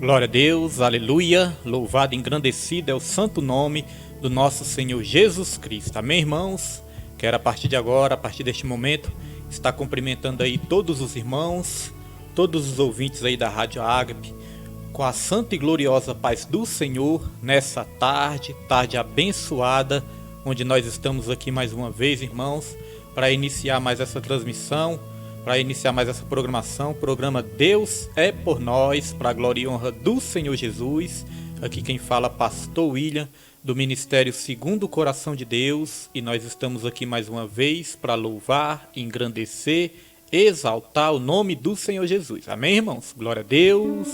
Glória a Deus, aleluia, louvado e engrandecido é o santo nome do nosso Senhor Jesus Cristo. Amém, irmãos? Quero a partir de agora, a partir deste momento, estar cumprimentando aí todos os irmãos, todos os ouvintes aí da Rádio Ágape, com a santa e gloriosa paz do Senhor, nessa tarde abençoada, onde nós estamos aqui mais uma vez, irmãos, para iniciar mais essa transmissão, para iniciar mais essa programação, o programa Deus é por nós, para a glória e honra do Senhor Jesus. Aqui quem fala é Pastor William, do Ministério Segundo o Coração de Deus, e nós estamos aqui mais uma vez para louvar, engrandecer, exaltar o nome do Senhor Jesus. Amém, irmãos? Glória a Deus.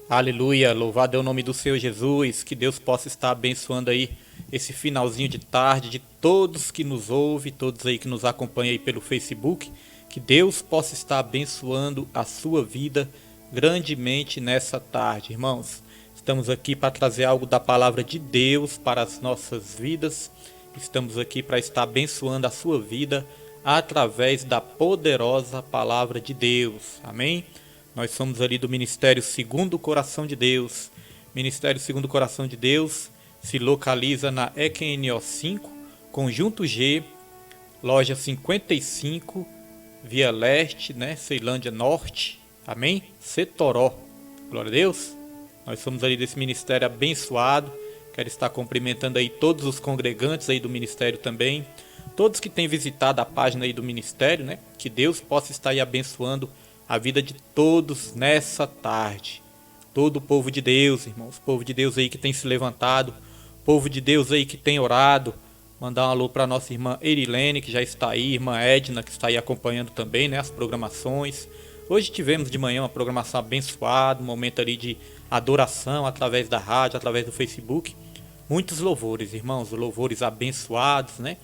Aleluia, louvado é o nome do Senhor Jesus, que Deus possa estar abençoando aí esse finalzinho de tarde de todos que nos ouvem, todos aí que nos acompanham aí pelo Facebook, que Deus possa estar abençoando a sua vida grandemente nessa tarde, irmãos. Estamos aqui para trazer algo da palavra de Deus para as nossas vidas, estamos aqui para estar abençoando a sua vida através da poderosa palavra de Deus, amém? Nós somos ali do Ministério Segundo o Coração de Deus. Ministério Segundo o Coração de Deus se localiza na EQNO 5, Conjunto G, loja 55, Via Leste, né, Ceilândia Norte, amém? Setoró, glória a Deus. Nós somos ali desse ministério abençoado. Quero estar cumprimentando aí todos os congregantes aí do ministério também, todos que têm visitado a página aí do ministério, né? Que Deus possa estar aí abençoando a vida de todos nessa tarde. Todo o povo de Deus, irmãos, povo de Deus aí que tem se levantado, povo de Deus aí que tem orado. Mandar um alô para nossa irmã Erilene, que já está aí, irmã Edna, que está aí acompanhando também, né, as programações. Hoje tivemos de manhã uma programação abençoada, um momento ali de adoração através da rádio, através do Facebook. Muitos louvores, irmãos, louvores abençoados, né?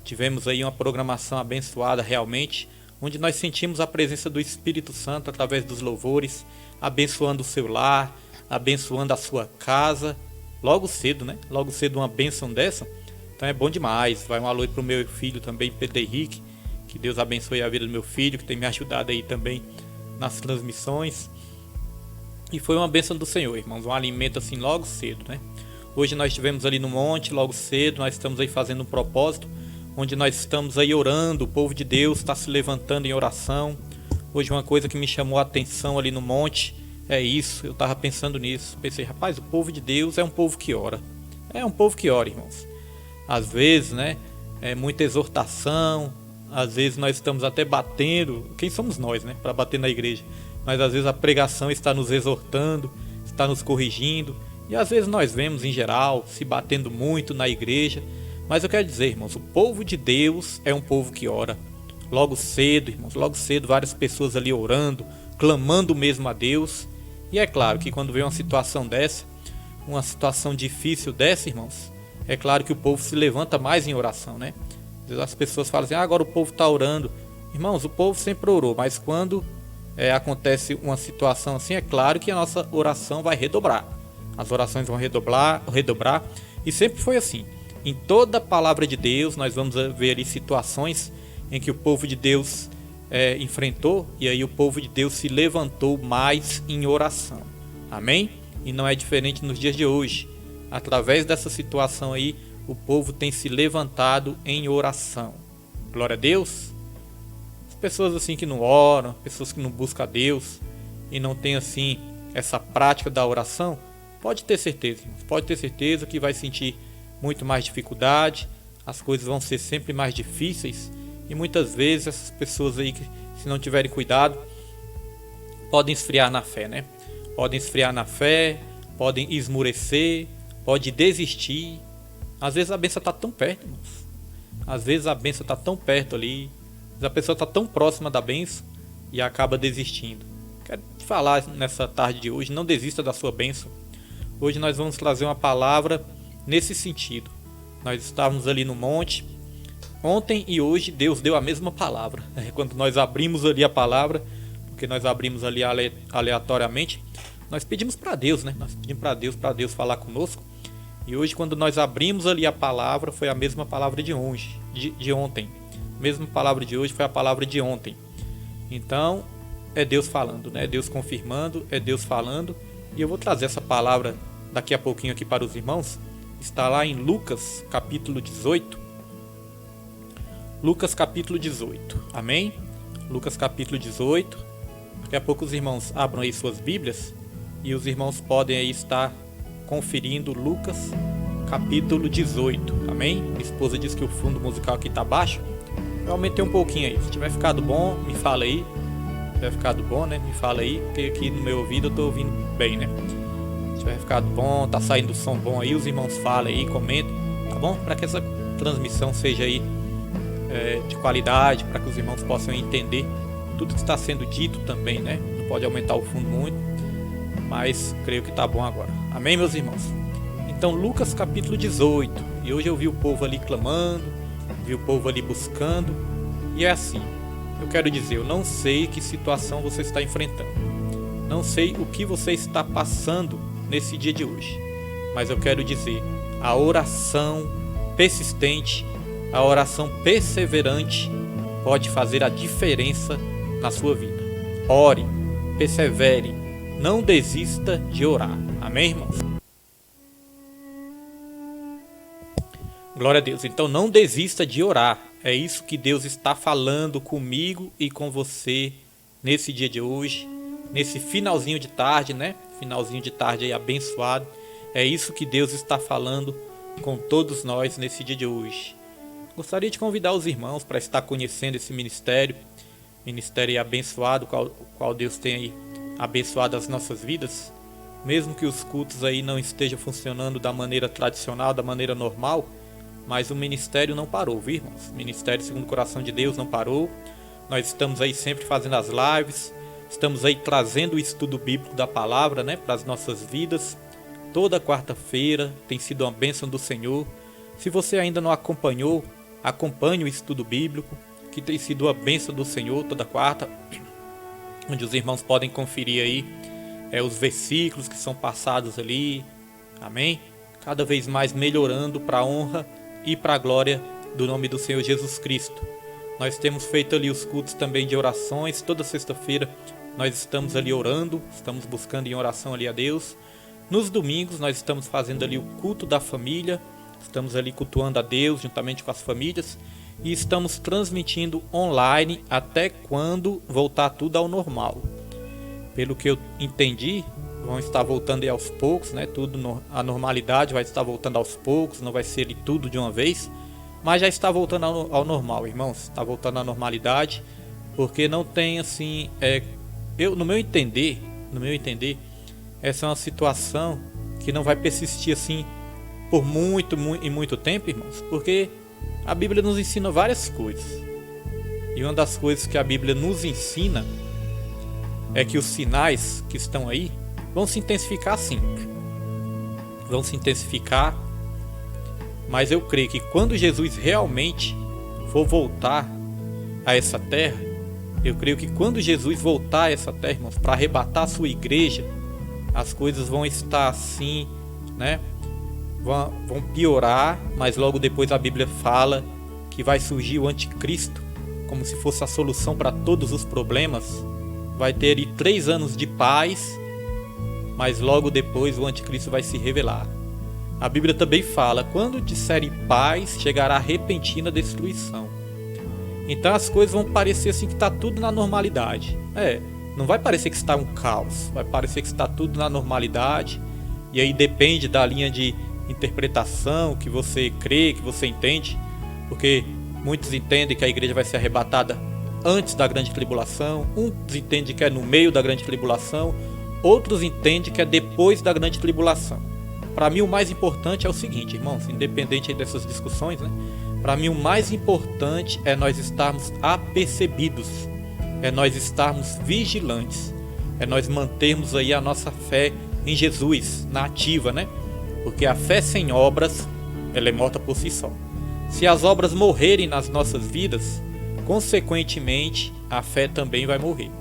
Tivemos aí uma programação abençoada realmente, onde nós sentimos a presença do Espírito Santo através dos louvores, abençoando o seu lar, abençoando a sua casa, logo cedo, né? Logo cedo uma bênção dessa, então é bom demais. Vai um alô para o meu filho também, Pedro Henrique, que Deus abençoe a vida do meu filho, que tem me ajudado aí também nas transmissões, e foi uma bênção do Senhor, irmãos, um alimento assim logo cedo, né? Hoje nós estivemos ali no monte, logo cedo, nós estamos aí fazendo um propósito, onde nós estamos aí orando, o povo de Deus está se levantando em oração. Hoje uma coisa que me chamou a atenção ali no monte é isso, eu estava pensando nisso, pensei, rapaz, o povo de Deus é um povo que ora, é um povo que ora, irmãos. Às vezes, né, é muita exortação, às vezes nós estamos até batendo, quem somos nós, né, para bater na igreja, mas às vezes a pregação está nos exortando, está nos corrigindo, e às vezes nós vemos em geral se batendo muito na igreja. Mas eu quero dizer, irmãos, o povo de Deus é um povo que ora. Logo cedo, irmãos, logo cedo, várias pessoas ali orando, clamando mesmo a Deus. E é claro que quando vem uma situação dessa, uma situação difícil dessa, irmãos, é claro que o povo se levanta mais em oração, né? Às vezes as pessoas falam assim, agora o povo está orando. Irmãos, o povo sempre orou, mas quando acontece uma situação assim, é claro que a nossa oração vai redobrar. As orações vão redobrar, e sempre foi assim. Em toda a palavra de Deus, nós vamos ver ali situações em que o povo de Deus enfrentou, e aí o povo de Deus se levantou mais em oração. Amém? E não é diferente nos dias de hoje. Através dessa situação aí, o povo tem se levantado em oração. Glória a Deus. As pessoas assim que não oram, pessoas que não buscam a Deus e não tem assim essa prática da oração, pode ter certeza que vai sentir muito mais dificuldade, as coisas vão ser sempre mais difíceis, e muitas vezes essas pessoas aí que, se não tiverem cuidado, podem esfriar na fé, né? Podem esfriar na fé, podem esmurecer, podem desistir. Às vezes a bênção está tão perto, irmãos. Às vezes a bênção está tão perto ali, a pessoa está tão próxima da bênção e acaba desistindo. Quero te falar nessa tarde de hoje, não desista da sua bênção. Hoje nós vamos trazer uma palavra nesse sentido. Nós estávamos ali no monte. Ontem e hoje Deus deu a mesma palavra. Quando nós abrimos ali a palavra, porque nós abrimos ali aleatoriamente, nós pedimos para Deus, né? Nós pedimos para Deus falar conosco. E hoje, quando nós abrimos ali a palavra, foi a mesma palavra de ontem. A mesma palavra de hoje foi a palavra de ontem. Então, é Deus falando, né? É Deus confirmando, é Deus falando. E eu vou trazer essa palavra daqui a pouquinho aqui para os irmãos. Está lá em Lucas, capítulo 18. Lucas, capítulo 18. Amém? Lucas, capítulo 18. Daqui a pouco os irmãos abram aí suas Bíblias e os irmãos podem aí estar conferindo Lucas, capítulo 18. Amém? Minha esposa disse que o fundo musical aqui está baixo. Eu aumentei um pouquinho aí. Se tiver ficado bom, me fala aí. Se tiver ficado bom, né? Me fala aí, porque aqui no meu ouvido eu tô ouvindo bem, né? Se tiver ficado bom, tá saindo som bom aí, os irmãos falam aí, comentem, tá bom? Para que essa transmissão seja aí de qualidade, para que os irmãos possam entender tudo que está sendo dito também, né? Não pode aumentar o fundo muito, mas creio que tá bom agora. Amém, meus irmãos? Então, Lucas capítulo 18. E hoje eu vi o povo ali clamando, vi o povo ali buscando. E é assim, eu quero dizer, eu não sei que situação você está enfrentando. Não sei o que você está passando nesse dia de hoje. Mas eu quero dizer, a oração persistente, a oração perseverante pode fazer a diferença na sua vida. Ore, persevere, não desista de orar. Amém, irmãos? Glória a Deus. Então não desista de orar. É isso que Deus está falando comigo e com você nesse dia de hoje, nesse finalzinho de tarde, né? Finalzinho de tarde aí abençoado. É isso que Deus está falando com todos nós nesse dia de hoje. Gostaria de convidar os irmãos para estar conhecendo esse ministério aí abençoado, qual Deus tem aí abençoado as nossas vidas. Mesmo que os cultos aí não estejam funcionando da maneira tradicional, da maneira normal, mas o ministério não parou, viu, irmãos? O ministério segundo o coração de Deus não parou. Nós estamos aí sempre fazendo as lives, estamos aí trazendo o estudo bíblico da palavra, né, para as nossas vidas. Toda quarta-feira tem sido uma bênção do Senhor. Se você ainda não acompanhou, acompanhe o estudo bíblico, que tem sido a bênção do Senhor toda quarta, onde os irmãos podem conferir aí os versículos que são passados ali. Amém? Cada vez mais melhorando para a honra e para a glória do nome do Senhor Jesus Cristo. Nós temos feito ali os cultos também de orações. Toda sexta-feira nós estamos ali orando, estamos buscando em oração ali a Deus. Nos domingos nós estamos fazendo ali o culto da família, estamos ali cultuando a Deus juntamente com as famílias e estamos transmitindo online até quando voltar tudo ao normal. Pelo que eu entendi, vão estar voltando aí aos poucos, né? Tudo a normalidade vai estar voltando aos poucos, não vai ser ali tudo de uma vez, mas já está voltando ao normal, irmãos. Está voltando à normalidade, porque não tem assim, no meu entender, essa é uma situação que não vai persistir assim por muito tempo, irmãos, porque a Bíblia nos ensina várias coisas. E uma das coisas que a Bíblia nos ensina é que os sinais que estão aí vão se intensificar sim. Vão se intensificar. Mas eu creio que quando Jesus realmente for voltar a essa terra, eu creio que quando Jesus voltar a essa terra, irmãos, para arrebatar a sua igreja, as coisas vão estar assim, né? Vão piorar, mas logo depois a Bíblia fala que vai surgir o anticristo, como se fosse a solução para todos os problemas. Vai ter ali 3 anos de paz, mas logo depois o anticristo vai se revelar. A Bíblia também fala, quando disserem paz, chegará a repentina destruição. Então as coisas vão parecer assim que está tudo na normalidade. Não vai parecer que está um caos, vai parecer que está tudo na normalidade. E aí depende da linha de interpretação que você crê, que você entende. Porque muitos entendem que a igreja vai ser arrebatada antes da grande tribulação, uns entendem que é no meio da grande tribulação, outros entendem que é depois da grande tribulação. Para mim o mais importante é o seguinte, irmãos, independente dessas discussões, né? Para mim o mais importante é nós estarmos apercebidos, é nós estarmos vigilantes, é nós mantermos aí a nossa fé em Jesus, na ativa, né? Porque a fé sem obras, ela é morta por si só. Se as obras morrerem nas nossas vidas, consequentemente, a fé também vai morrer.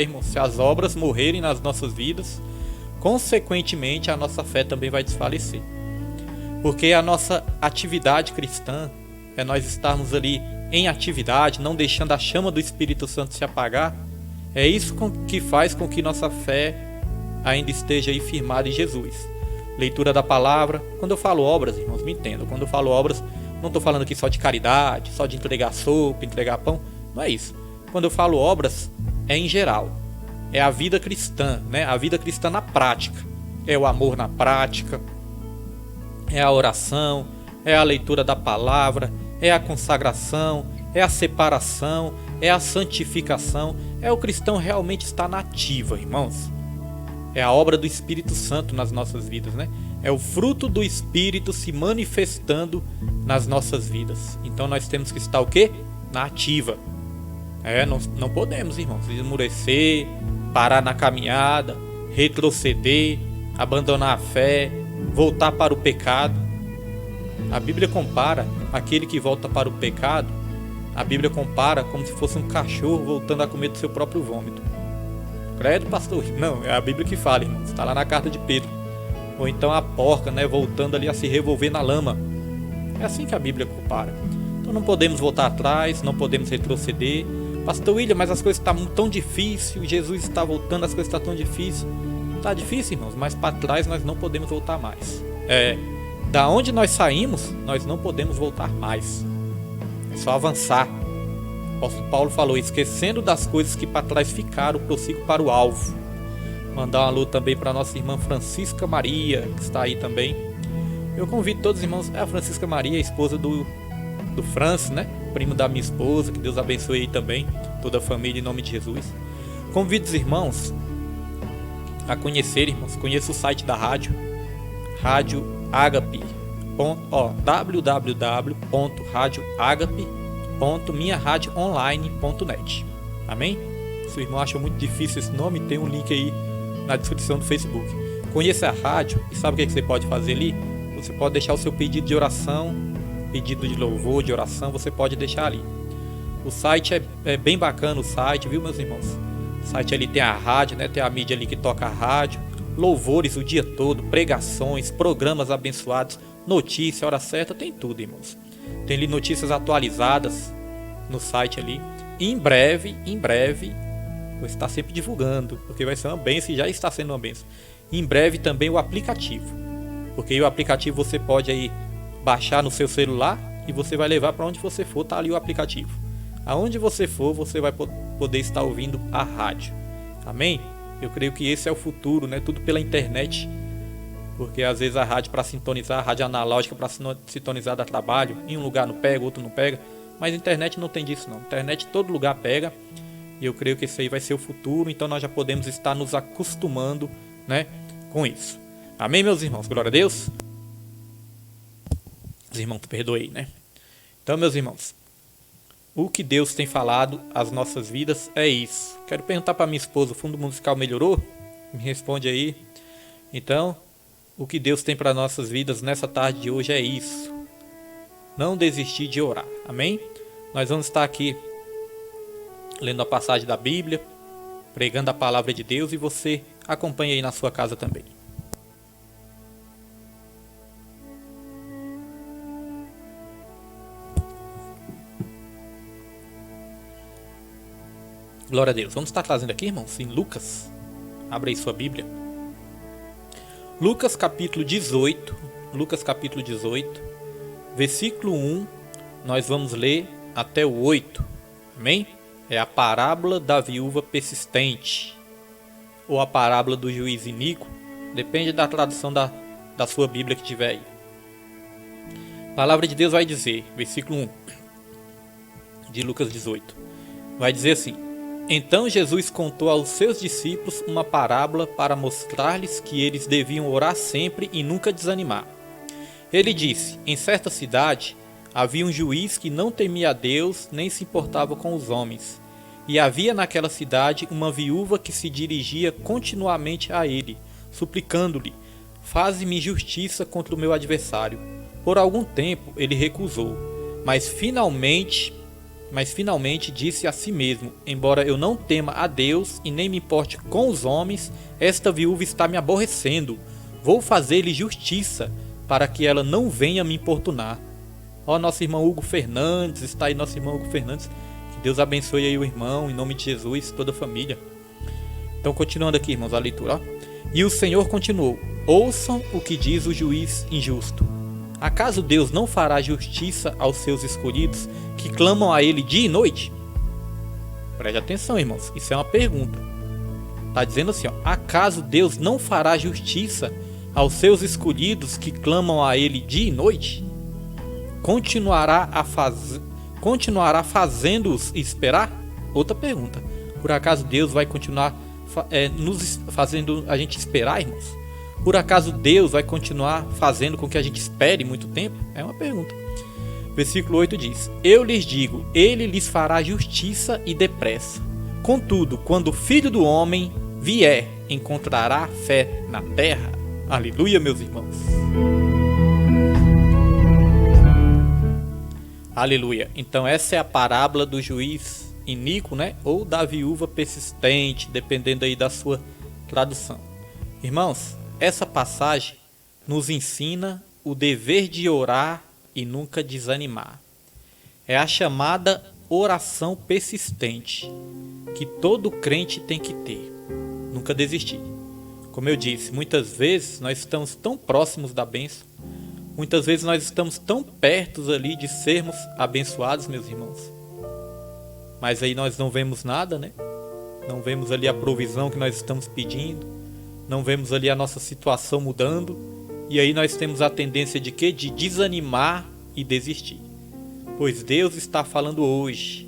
Irmão, se as obras morrerem nas nossas vidas, consequentemente, a nossa fé também vai desfalecer. Porque a nossa atividade cristã é nós estarmos ali em atividade, não deixando a chama do Espírito Santo se apagar, é isso que faz com que nossa fé ainda esteja aí firmada em Jesus. Leitura da palavra. Quando eu falo obras, irmãos, me entendam. Quando eu falo obras, não estou falando aqui só de caridade, só de entregar sopa, entregar pão. Não é isso. Quando eu falo obras, é em geral. É a vida cristã, né? A vida cristã na prática. É o amor na prática. É a oração. É a leitura da palavra. É a consagração. É a separação. É a santificação. É o cristão realmente estar na ativa, irmãos. É a obra do Espírito Santo nas nossas vidas, né? É o fruto do Espírito se manifestando nas nossas vidas. Então nós temos que estar o quê? Na ativa. Não podemos, irmãos, esmurecer, parar na caminhada, retroceder, abandonar a fé, voltar para o pecado. A Bíblia compara aquele que volta para o pecado, a Bíblia compara como se fosse um cachorro voltando a comer do seu próprio vômito. Credo, pastor? Não, é a Bíblia que fala, irmãos. Está lá na carta de Pedro. Ou então a porca, né, voltando ali a se revolver na lama. É assim que a Bíblia compara. Então não podemos voltar atrás, não podemos retroceder. Pastor William, mas as coisas estão tão difíceis, Jesus está voltando, as coisas estão tão difíceis. Está difícil, irmãos, mas para trás nós não podemos voltar mais. Da onde nós saímos, nós não podemos voltar mais. É só avançar. O apóstolo Paulo falou, esquecendo das coisas que para trás ficaram, prossigo para o alvo. Mandar um alô também para nossa irmã Francisca Maria, que está aí também. Eu convido todos os irmãos, a Francisca Maria, esposa do Francis, né? Primo da minha esposa, que Deus abençoe aí também, toda a família em nome de Jesus. Convido os irmãos a conhecerem, irmãos, conheça o site da rádio, Rádio Agape, www.radioagape.minharadioonline.net. Amém? Se o irmão achou muito difícil esse nome, tem um link aí na descrição do Facebook. Conheça a rádio e sabe o que você pode fazer ali? Você pode deixar o seu pedido de oração, pedido de louvor, de oração, você pode deixar ali. O site é bem bacana, o site, viu, meus irmãos? O site ali tem a rádio, né? Tem a mídia ali que toca a rádio, louvores o dia todo, pregações, programas abençoados, notícia, hora certa, tem tudo, irmãos. Tem ali notícias atualizadas no site ali. E em breve, vou estar sempre divulgando, porque vai ser uma bênção e já está sendo uma bênção. Em breve também o aplicativo, porque o aplicativo você pode aí baixar no seu celular e você vai levar para onde você for, tá ali o aplicativo. Aonde você for, você vai poder estar ouvindo a rádio. Amém? Eu creio que esse é o futuro, né? Tudo pela internet. Porque às vezes a rádio para sintonizar, a rádio analógica para sintonizar dá trabalho. Em um lugar não pega, outro não pega. Mas a internet não tem disso não. A internet todo lugar pega. E eu creio que esse aí vai ser o futuro. Então nós já podemos estar nos acostumando, né, com isso. Amém, meus irmãos? Glória a Deus. Os irmãos, perdoei, né? Então, meus irmãos, o que Deus tem falado às nossas vidas é isso. Quero perguntar para minha esposa, o fundo musical melhorou? Me responde aí. Então, o que Deus tem para nossas vidas nessa tarde de hoje é isso. Não desistir de orar. Amém? Nós vamos estar aqui lendo a passagem da Bíblia, pregando a palavra de Deus e você acompanha aí na sua casa também. Glória a Deus. Vamos estar trazendo aqui, irmãos, em Lucas. Abre aí sua Bíblia. Lucas capítulo 18. Lucas capítulo 18. Versículo 1. Nós vamos ler até o 8. Amém? É a parábola da viúva persistente. Ou a parábola do juiz iníquo. Depende da tradução da sua Bíblia que tiver aí. A palavra de Deus vai dizer, versículo 1 de Lucas 18. Vai dizer assim: Então Jesus contou aos seus discípulos uma parábola para mostrar-lhes que eles deviam orar sempre e nunca desanimar. Ele disse: Em certa cidade havia um juiz que não temia a Deus nem se importava com os homens. E havia naquela cidade uma viúva que se dirigia continuamente a ele, suplicando-lhe: Faze-me justiça contra o meu adversário. Por algum tempo ele recusou, mas finalmente disse a si mesmo: Embora eu não tema a Deus e nem me importe com os homens, esta viúva está me aborrecendo. Vou fazer-lhe justiça, para que ela não venha me importunar. Ó, nosso irmão Hugo Fernandes, está aí nosso irmão Hugo Fernandes. Que Deus abençoe aí o irmão, em nome de Jesus, toda a família. Então, continuando aqui, irmãos, a leitura. Ó. E o Senhor continuou: ouçam o que diz o juiz injusto. Acaso Deus não fará justiça aos seus escolhidos que clamam a Ele dia e noite? Preste atenção, irmãos, isso é uma pergunta. Está dizendo assim, ó, acaso Deus não fará justiça aos seus escolhidos que clamam a Ele dia e noite? Continuará fazendo-os esperar? Outra pergunta. Por acaso Deus vai continuar nos fazendo a gente esperar, irmãos? Por acaso Deus vai continuar fazendo com que a gente espere muito tempo? É uma pergunta. Versículo 8 diz: eu lhes digo, ele lhes fará justiça e depressa. Contudo, quando o Filho do Homem vier, encontrará fé na terra? Aleluia, meus irmãos. Aleluia. Então essa é a parábola do juiz iníquo, né? Ou da viúva persistente, dependendo aí da sua tradução. Irmãos, essa passagem nos ensina o dever de orar e nunca desanimar. É a chamada oração persistente que todo crente tem que ter. Nunca desistir. Como eu disse, muitas vezes nós estamos tão próximos da bênção. Muitas vezes nós estamos tão perto ali de sermos abençoados, meus irmãos. Mas aí nós não vemos nada, né? Não vemos ali a provisão que nós estamos pedindo. Não vemos ali a nossa situação mudando. E aí nós temos a tendência de quê? De desanimar e desistir. Pois Deus está falando hoje.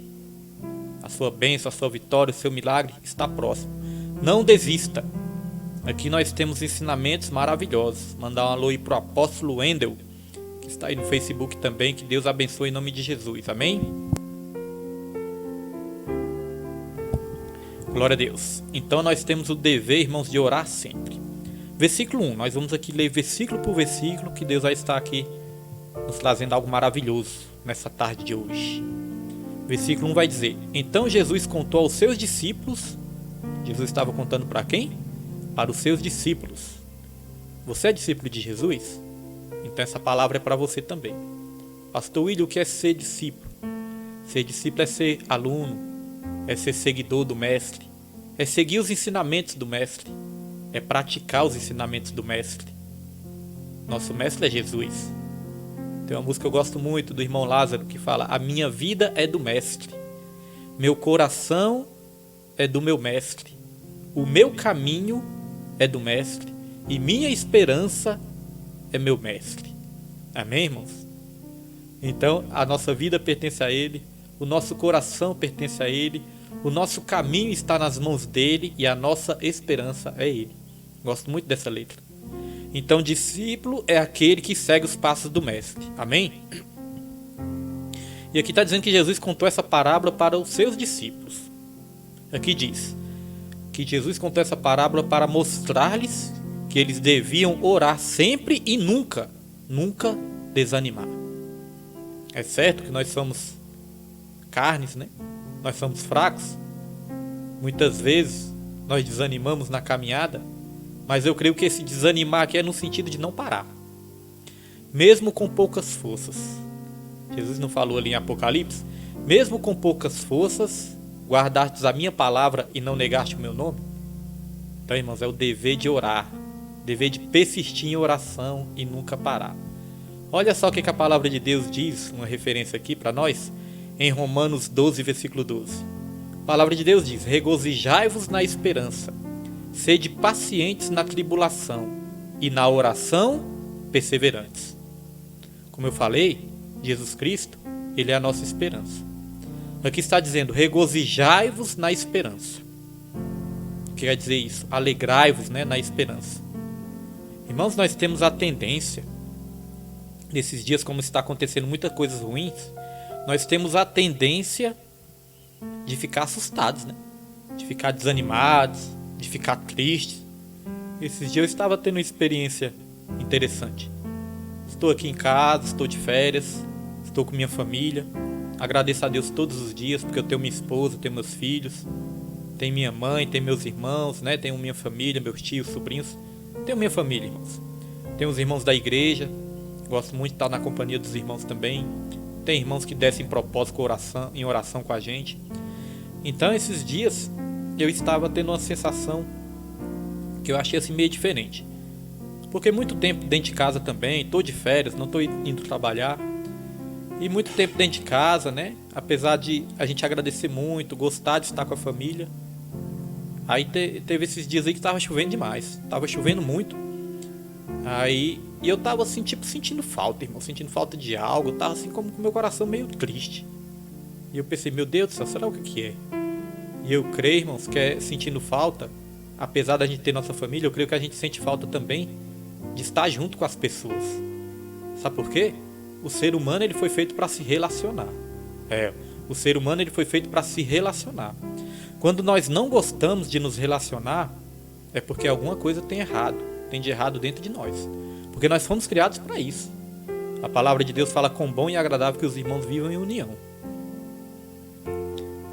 A sua bênção, a sua vitória, o seu milagre está próximo. Não desista. Aqui nós temos ensinamentos maravilhosos. Mandar um alô aí para o apóstolo Wendel, que está aí no Facebook também. Que Deus abençoe em nome de Jesus. Amém? Glória a Deus. Então nós temos o dever, irmãos, de orar sempre. Versículo 1. Nós vamos aqui ler versículo por versículo, que Deus vai estar aqui nos trazendo algo maravilhoso nessa tarde de hoje. Versículo 1 vai dizer: então Jesus contou aos seus discípulos. Jesus estava contando para quem? Para os seus discípulos. Você é discípulo de Jesus? Então essa palavra é para você também. Pastor William, o que é ser discípulo? Ser discípulo é ser aluno, é ser seguidor do mestre, é seguir os ensinamentos do mestre, é praticar os ensinamentos do mestre. Nosso mestre é Jesus. Tem uma música que eu gosto muito do irmão Lázaro que fala: a minha vida é do mestre, meu coração é do meu mestre, o meu caminho é do mestre e minha esperança é meu mestre. Amém, irmãos? Então a nossa vida pertence a Ele, o nosso coração pertence a Ele, o nosso caminho está nas mãos dEle e a nossa esperança é Ele. Gosto muito dessa letra. Então discípulo é aquele que segue os passos do mestre. Amém? E aqui está dizendo que Jesus contou essa parábola para os seus discípulos. Aqui diz que Jesus contou essa parábola para mostrar-lhes que eles deviam orar sempre e nunca desanimar. É certo que nós somos carnes, né? Nós somos fracos. Muitas vezes nós desanimamos na caminhada, mas eu creio que esse desanimar aqui é no sentido de não parar. Mesmo com poucas forças. Jesus não falou ali em Apocalipse? Mesmo com poucas forças, guardastes a minha palavra e não negaste o meu nome? Então, irmãos, é o dever de orar, dever de persistir em oração e nunca parar. Olha só o que a palavra de Deus diz, uma referência aqui para nós, em Romanos 12, versículo 12. A palavra de Deus diz: regozijai-vos na esperança, sede pacientes na tribulação e na oração perseverantes. Como eu falei, Jesus Cristo, Ele é a nossa esperança. Aqui está dizendo: regozijai-vos na esperança. O que quer dizer isso? Alegrai-vos, né, na esperança. Irmãos, nós temos a tendência, nesses dias como está acontecendo muitas coisas ruins, nós temos a tendência de ficar assustados, né? De ficar desanimados, de ficar tristes. Esses dias eu estava tendo uma experiência interessante. Estou aqui em casa, estou de férias, estou com minha família. Agradeço a Deus todos os dias, porque eu tenho minha esposa, tenho meus filhos, tenho minha mãe, tenho meus irmãos, né? Tenho minha família, meus tios, sobrinhos. Tenho minha família, irmãos. Tenho os irmãos da igreja. Gosto muito de estar na companhia dos irmãos também. Tem irmãos que descem em propósito em oração com a gente. Então esses dias eu estava tendo uma sensação que eu achei assim meio diferente. Porque muito tempo dentro de casa também, estou de férias, não estou indo trabalhar. E muito tempo dentro de casa, né? Apesar de a gente agradecer muito, gostar de estar com a família. Aí teve esses dias aí que estava chovendo demais. Estava chovendo muito. Aí e eu tava assim, tipo, sentindo falta, irmão. Sentindo falta de algo. Eu tava assim como com o meu coração meio triste. E eu pensei, meu Deus do céu, será o que é? E eu creio, irmãos, que é sentindo falta. Apesar da gente ter nossa família, eu creio que a gente sente falta também de estar junto com as pessoas. Sabe por quê? O ser humano ele foi feito para se relacionar. O ser humano ele foi feito para se relacionar. Quando nós não gostamos de nos relacionar, é porque alguma coisa tem de errado dentro de nós. Porque nós fomos criados para isso. A palavra de Deus fala quão bom e agradável que os irmãos vivam em união.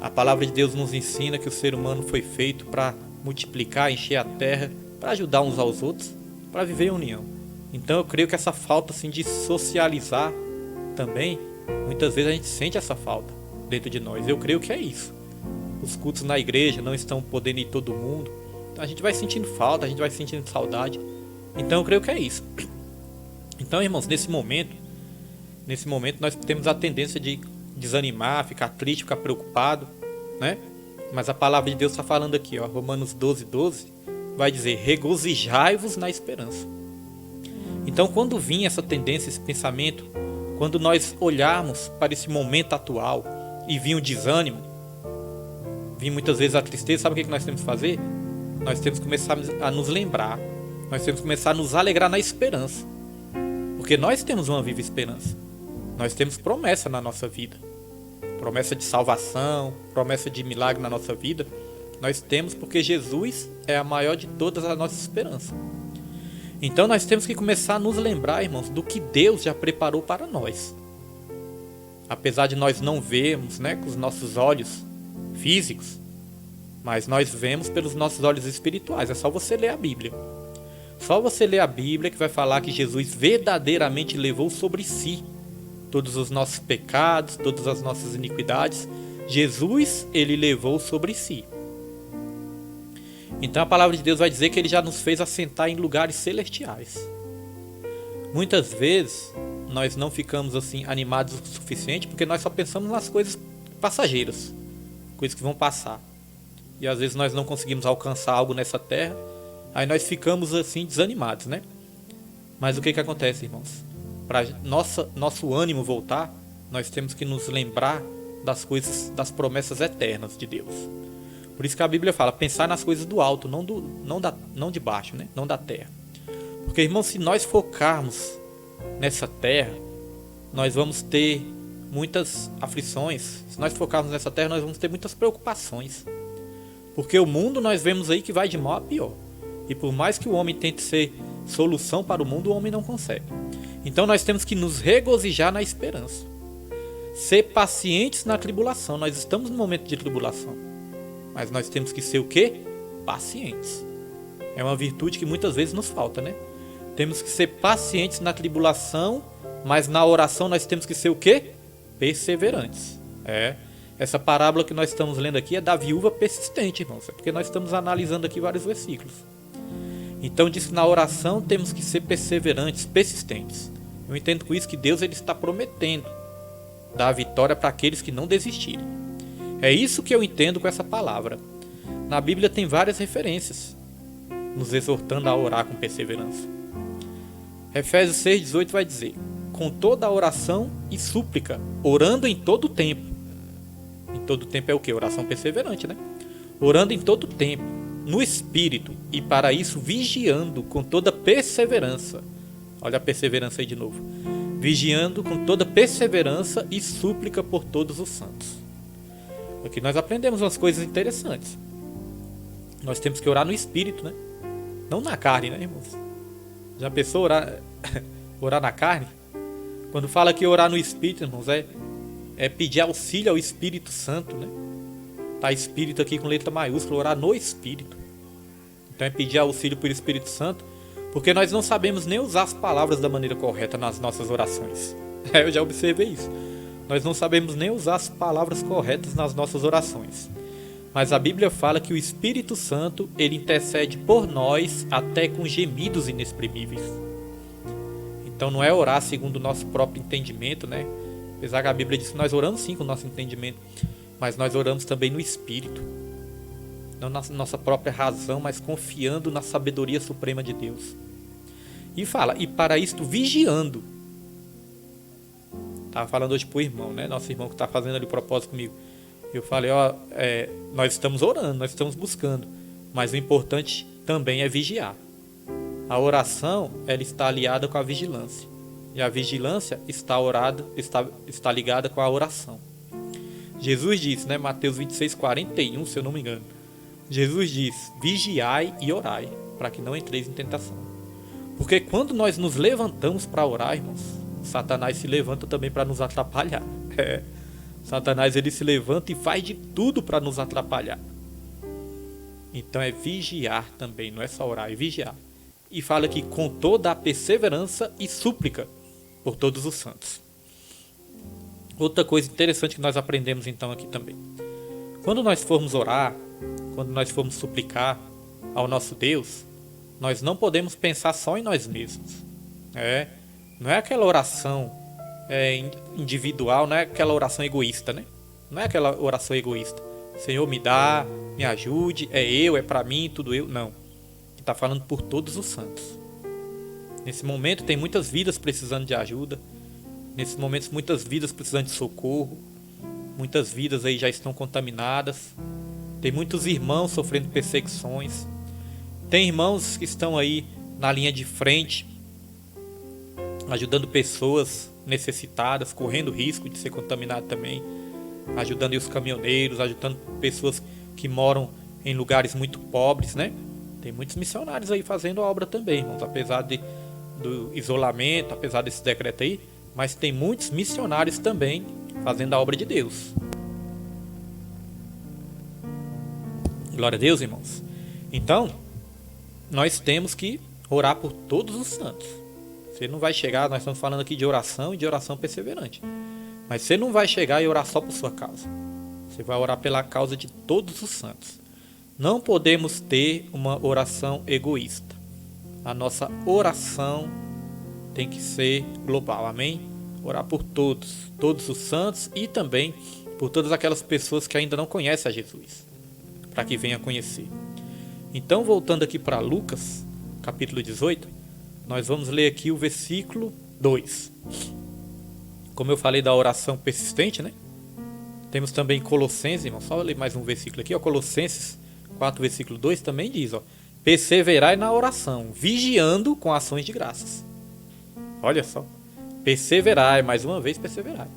A palavra de Deus nos ensina que o ser humano foi feito para multiplicar, encher a terra, para ajudar uns aos outros, para viver em união. Então eu creio que essa falta assim, de socializar também, muitas vezes a gente sente essa falta dentro de nós. Eu creio que é isso. Os cultos na igreja não estão podendo ir todo mundo. Então a gente vai sentindo falta, a gente vai sentindo saudade. Então eu creio que é isso. Então, irmãos, nesse momento nós temos a tendência de desanimar, ficar triste, ficar preocupado, né? Mas a palavra de Deus está falando aqui, ó, Romanos 12:12, vai dizer: regozijai-vos na esperança. Então, quando vir essa tendência, esse pensamento, quando nós olharmos para esse momento atual e vir o desânimo, vir muitas vezes a tristeza, sabe o que nós temos que fazer? Nós temos que começar a nos lembrar, nós temos que começar a nos alegrar na esperança, porque nós temos uma viva esperança, nós temos promessa na nossa vida, promessa de salvação, promessa de milagre na nossa vida, nós temos porque Jesus é a maior de todas as nossas esperanças. Então nós temos que começar a nos lembrar, irmãos, do que Deus já preparou para nós. Apesar de nós não vermos, né, com os nossos olhos físicos, mas nós vemos pelos nossos olhos espirituais. É só você ler a Bíblia. Só você ler a Bíblia que vai falar que Jesus verdadeiramente levou sobre si todos os nossos pecados, todas as nossas iniquidades. Jesus, ele levou sobre si. Então a palavra de Deus vai dizer que ele já nos fez assentar em lugares celestiais. Muitas vezes nós não ficamos assim animados o suficiente porque nós só pensamos nas coisas passageiras, coisas que vão passar. E às vezes nós não conseguimos alcançar algo nessa terra, aí nós ficamos assim desanimados, né? Mas o que acontece, irmãos? Para nosso ânimo voltar, nós temos que nos lembrar das coisas, das promessas eternas de Deus. Por isso que a Bíblia fala, pensar nas coisas do alto, não de baixo, né? Não da terra. Porque, irmãos, se nós focarmos nessa terra, nós vamos ter muitas aflições. Se nós focarmos nessa terra, nós vamos ter muitas preocupações. Porque o mundo nós vemos aí que vai de mal a pior. E por mais que o homem tente ser solução para o mundo, o homem não consegue. Então nós temos que nos regozijar na esperança. Ser pacientes na tribulação. Nós estamos no momento de tribulação. Mas nós temos que ser o quê? Pacientes. É uma virtude que muitas vezes nos falta, né? Temos que ser pacientes na tribulação, mas na oração nós temos que ser o quê? Perseverantes. Essa parábola que nós estamos lendo aqui é da viúva persistente, irmãos. É porque nós estamos analisando aqui vários versículos. Então diz que na oração temos que ser perseverantes, persistentes. Eu entendo com isso que Deus ele está prometendo dar a vitória para aqueles que não desistirem. É isso que eu entendo com essa palavra. Na Bíblia tem várias referências nos exortando a orar com perseverança. Efésios 6,18 vai dizer: com toda a oração e súplica, orando em todo o tempo. Em todo o tempo é o que? Oração perseverante, né? Orando em todo o tempo, no Espírito, e para isso vigiando com toda perseverança. Olha a perseverança aí de novo. Vigiando com toda perseverança e súplica por todos os santos. Aqui nós aprendemos umas coisas interessantes. Nós temos que orar no Espírito, né? Não na carne, né, irmãos? Já pensou orar na carne? Quando fala que orar no Espírito, irmãos, é pedir auxílio ao Espírito Santo, né? Tá Espírito aqui com letra maiúscula, orar no Espírito. Então é pedir auxílio por Espírito Santo, Porque nós não sabemos nem usar as palavras da maneira correta nas nossas orações. Eu já observei isso. Nós não sabemos nem usar as palavras corretas nas nossas orações. Mas a Bíblia fala que o Espírito Santo, ele intercede por nós até com gemidos inexprimíveis. Então não é orar segundo o nosso próprio entendimento, né? Apesar que a Bíblia diz que nós oramos sim com o nosso entendimento, mas nós oramos também no Espírito. Não na nossa própria razão, mas confiando na sabedoria suprema de Deus. E fala, e para isto vigiando. Estava falando hoje para o irmão, né? Nosso irmão que está fazendo ali o propósito comigo. Eu falei, nós estamos orando, nós estamos buscando, mas o importante também é vigiar. A oração, ela está aliada com a vigilância. E a vigilância está ligada com a oração. Jesus disse, né? Mateus 26:41, se eu não me engano. Jesus diz, vigiai e orai, para que não entreis em tentação. Porque quando nós nos levantamos para orar, irmãos, Satanás se levanta também para nos atrapalhar. Satanás, ele se levanta e faz de tudo para nos atrapalhar. Então é vigiar também, não é só orar, é vigiar. E fala aqui com toda a perseverança e súplica por todos os santos. Outra coisa interessante que nós aprendemos então aqui também. Quando nós formos orar, quando nós formos suplicar ao nosso Deus, nós não podemos pensar só em nós mesmos. Não é aquela oração individual, não é aquela oração egoísta, né? Não é aquela oração egoísta. Senhor, me dá, me ajude, é para mim, tudo eu. Não. Está falando por todos os santos. Nesse momento tem muitas vidas precisando de ajuda. Nesses momentos muitas vidas precisando de socorro. Muitas vidas aí já estão contaminadas. Tem muitos irmãos sofrendo perseguições. Tem irmãos que estão aí na linha de frente, ajudando pessoas necessitadas, correndo risco de ser contaminado também, ajudando os caminhoneiros, ajudando pessoas que moram em lugares muito pobres, né? Tem muitos missionários aí fazendo a obra também, irmãos, apesar do isolamento, apesar desse decreto aí, mas tem muitos missionários também fazendo a obra de Deus. Glória a Deus, irmãos. Então, nós temos que orar por todos os santos. Você não vai chegar, nós estamos falando aqui de oração e de oração perseverante. Mas você não vai chegar e orar só por sua causa. Você vai orar pela causa de todos os santos. Não podemos ter uma oração egoísta. A nossa oração tem que ser global, amém? Orar por todos os santos e também por todas aquelas pessoas que ainda não conhecem a Jesus, para que venham a conhecer. Então, voltando aqui para Lucas, capítulo 18, nós vamos ler aqui o versículo 2. Como eu falei da oração persistente, né? Temos também Colossenses, irmão, só ler mais um versículo aqui, ó, Colossenses 4, versículo 2 também diz, ó, perseverai na oração, vigiando com ações de graças. Olha só, perseverai, mais uma vez perseverai.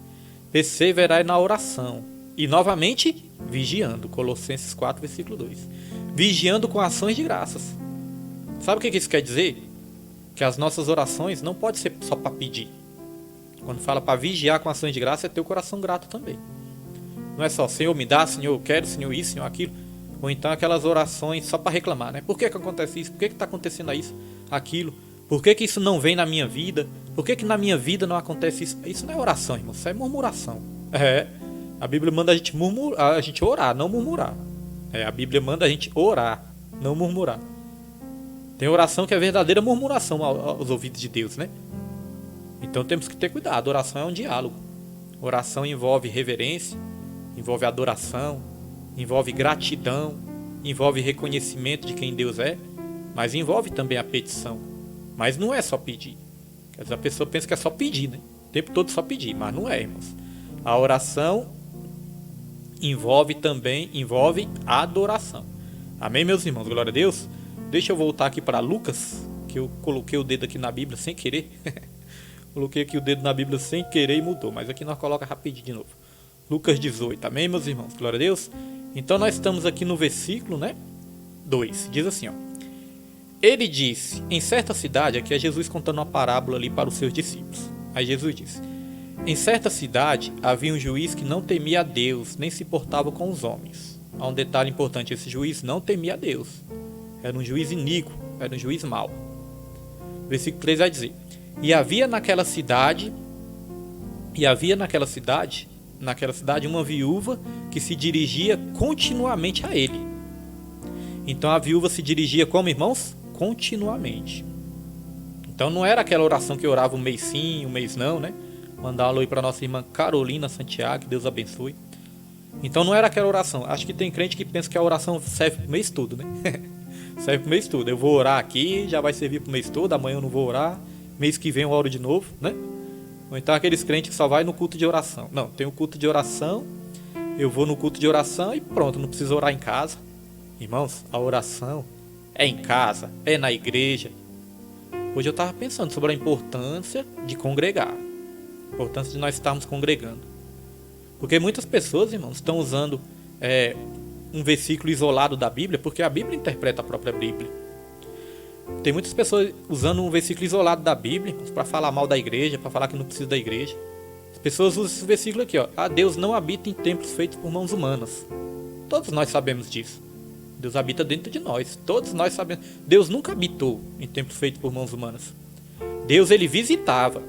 Perseverai na oração e novamente vigiando, Colossenses 4, versículo 2. Vigiando com ações de graças. Sabe o que isso quer dizer? Que as nossas orações não podem ser só para pedir. Quando fala para vigiar com ações de graça, é ter o coração grato também. Não é só, Senhor me dá, Senhor eu quero, Senhor isso, Senhor aquilo. Ou então aquelas orações só para reclamar, né? Por que acontece isso? Por que está acontecendo isso, aquilo? Por que isso não vem na minha vida? Por que na minha vida não acontece isso? Isso não é oração, irmão, isso é murmuração. A Bíblia manda a gente orar, não murmurar. A Bíblia manda a gente orar, não murmurar. Tem oração que é verdadeira murmuração aos ouvidos de Deus, né? Então temos que ter cuidado. Oração é um diálogo. Oração envolve reverência, envolve adoração, envolve gratidão, envolve reconhecimento de quem Deus é, mas envolve também a petição. Mas não é só pedir. Às vezes a pessoa pensa que é só pedir, né? O tempo todo só pedir, mas não é, irmãos. A oração envolve a adoração. Amém, meus irmãos? Glória a Deus. Deixa eu voltar aqui para Lucas, que eu coloquei o dedo aqui na Bíblia sem querer. Coloquei aqui o dedo na Bíblia sem querer e mudou, mas aqui nós coloca rapidinho de novo. Lucas 18, amém, meus irmãos? Glória a Deus. Então nós estamos aqui no versículo, 2. Diz assim, ó. Ele disse, em certa cidade, aqui é Jesus contando uma parábola ali para os seus discípulos. Aí Jesus disse, em certa cidade havia um juiz que não temia a Deus, nem se portava com os homens. Há um detalhe importante, esse juiz não temia a Deus. Era um juiz iníquo, era um juiz mau. Versículo 3 vai dizer: E havia naquela cidade uma viúva que se dirigia continuamente a ele. Então a viúva se dirigia como, irmãos? Continuamente. Então não era aquela oração que orava um mês sim, um mês não, né? Mandar um alô aí para nossa irmã Carolina Santiago, que Deus abençoe. Então não era aquela oração. Acho que tem crente que pensa que a oração serve pro mês todo, né? Serve pro mês todo. Eu vou orar aqui, já vai servir pro mês todo, amanhã eu não vou orar, mês que vem eu oro de novo, né? Ou então aqueles crentes que só vai no culto de oração. Não, tem o culto de oração, eu vou no culto de oração e pronto, não preciso orar em casa. Irmãos, a oração é em casa, é na igreja. Hoje eu estava pensando sobre a importância de congregar, a importância de nós estarmos congregando. Porque muitas pessoas, irmãos, estão usando um versículo isolado da Bíblia, porque a Bíblia interpreta a própria Bíblia. Tem muitas pessoas usando um versículo isolado da Bíblia para falar mal da igreja, para falar que não precisa da igreja. As pessoas usam esse versículo aqui, ó. Deus não habita em templos feitos por mãos humanas. Todos nós sabemos disso. Deus habita dentro de nós. Todos nós sabemos. Deus nunca habitou em templos feitos por mãos humanas. Deus, ele visitava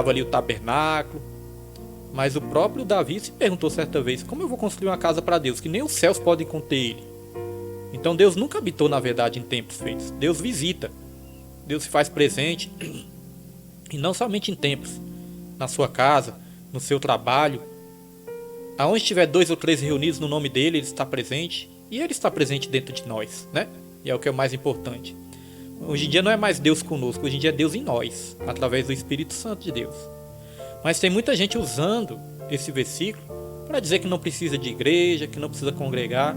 ali o tabernáculo. Mas o próprio Davi se perguntou certa vez: como eu vou construir uma casa para Deus, que nem os céus podem conter ele? Então Deus nunca habitou, na verdade, em templos feitos. Deus visita. Deus se faz presente. E não somente em templos. Na sua casa, no seu trabalho. Aonde tiver 2 ou 3 reunidos no nome dele, ele está presente. E ele está presente dentro de nós, né? E é o que é o mais importante. Hoje em dia não é mais Deus conosco, hoje em dia é Deus em nós, através do Espírito Santo de Deus. Mas tem muita gente usando esse versículo para dizer que não precisa de igreja, que não precisa congregar.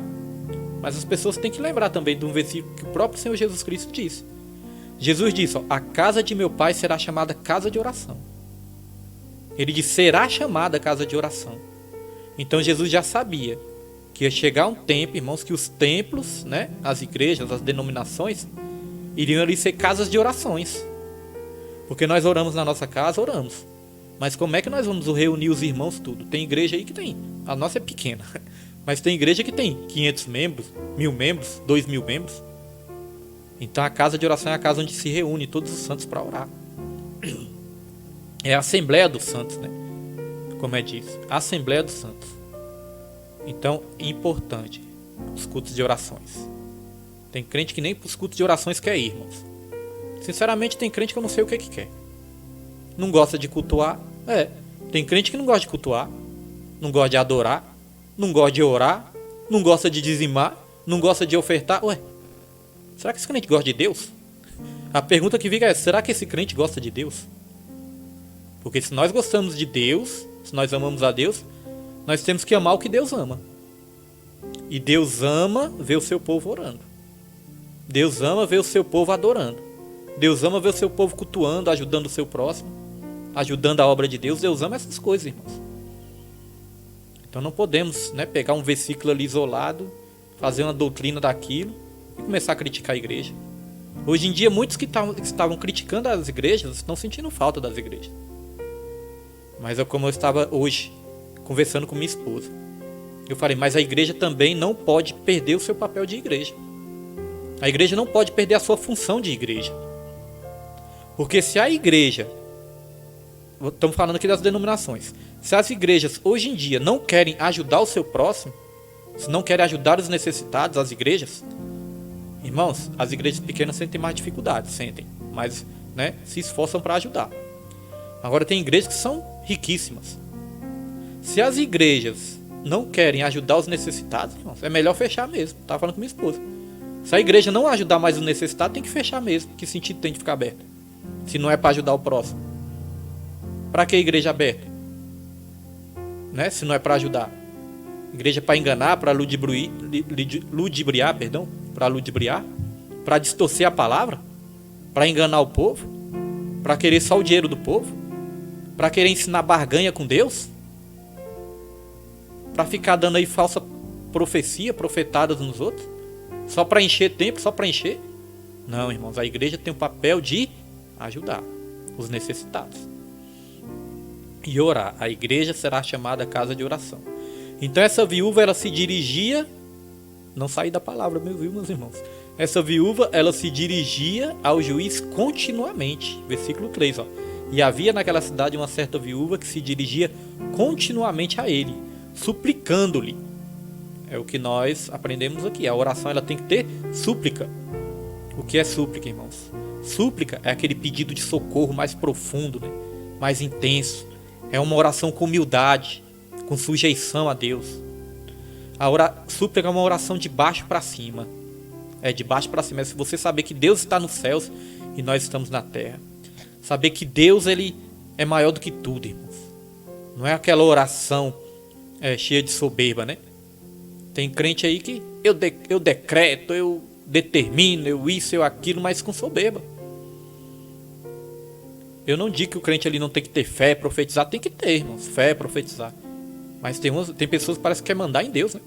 Mas as pessoas têm que lembrar também de um versículo que o próprio Senhor Jesus Cristo disse. Jesus disse, ó, a casa de meu pai será chamada casa de oração. Ele disse, será chamada casa de oração. Então Jesus já sabia que ia chegar um tempo, irmãos, que os templos, né, as igrejas, as denominações, iriam ali ser casas de orações. Porque nós oramos na nossa casa, oramos. Mas como é que nós vamos reunir os irmãos tudo? Tem igreja aí que tem. A nossa é pequena. Mas tem igreja que tem 500 membros, 1000 membros, 2000 membros. Então a casa de oração é a casa onde se reúne todos os santos para orar. É a Assembleia dos Santos, né? Como é disso. A Assembleia dos Santos. Então, é importante os cultos de orações. Tem crente que nem para os cultos de orações quer ir, irmãos. Sinceramente, tem crente que eu não sei o que quer. Não gosta de cultuar. Tem crente que não gosta de cultuar. Não gosta de adorar. Não gosta de orar. Não gosta de dizimar. Não gosta de ofertar. Ué, será que esse crente gosta de Deus? A pergunta que fica é, será que esse crente gosta de Deus? Porque se nós gostamos de Deus, se nós amamos a Deus, nós temos que amar o que Deus ama. E Deus ama ver o seu povo orando. Deus ama ver o seu povo adorando. Deus ama ver o seu povo cultuando, ajudando o seu próximo, ajudando a obra de Deus. Deus ama essas coisas, irmãos. Então não podemos, né, pegar um versículo ali isolado, fazer uma doutrina daquilo e começar a criticar a igreja. Hoje em dia, muitos que estavam criticando as igrejas estão sentindo falta das igrejas. Mas é como eu estava hoje, conversando com minha esposa. Eu falei, mas a igreja também não pode perder o seu papel de igreja. A igreja não pode perder a sua função de igreja. Porque se a igreja, estamos falando aqui das denominações, se as igrejas hoje em dia não querem ajudar o seu próximo, se não querem ajudar os necessitados, as igrejas, irmãos, as igrejas pequenas sentem mais dificuldades, mas, né, se esforçam para ajudar. Agora tem igrejas que são riquíssimas. Se as igrejas não querem ajudar os necessitados, irmãos, é melhor fechar mesmo. Estava falando com minha esposa. Se a igreja não ajudar mais os necessitados, tem que fechar mesmo. Que sentido tem de ficar aberta? Se não é para ajudar o próximo. Para que a igreja aberta? Né? Se não é para ajudar. Igreja para enganar, para ludibriar, para distorcer a palavra, para enganar o povo, para querer só o dinheiro do povo, para querer ensinar barganha com Deus, para ficar dando aí falsa profecia, profetadas nos outros, só para encher tempo, só para encher. Não, irmãos, a igreja tem o papel de ajudar os necessitados e orar. A igreja será chamada casa de oração. Então essa viúva, ela se dirigia, não saí da palavra, meus irmãos, Essa viúva, ela se dirigia ao juiz continuamente. Versículo 3, ó. E havia naquela cidade uma certa viúva que se dirigia continuamente a ele, suplicando-lhe. É o que nós aprendemos aqui. A oração, ela tem que ter súplica. O que é súplica, irmãos? Súplica é aquele pedido de socorro mais profundo, né? Mais intenso. É uma oração com humildade, com sujeição a Deus. Súplica é uma oração de baixo para cima. É de baixo para cima. É se você saber que Deus está nos céus e nós estamos na terra. Saber que Deus, ele é maior do que tudo, irmãos. Não é aquela oração cheia de soberba, né? Tem crente aí que eu decreto, eu determino, eu isso, eu aquilo, mas com soberba. Eu não digo que o crente ali não tem que ter fé, profetizar. Tem que ter, irmãos, fé, profetizar. Mas tem pessoas que parecem que quer mandar em Deus, né?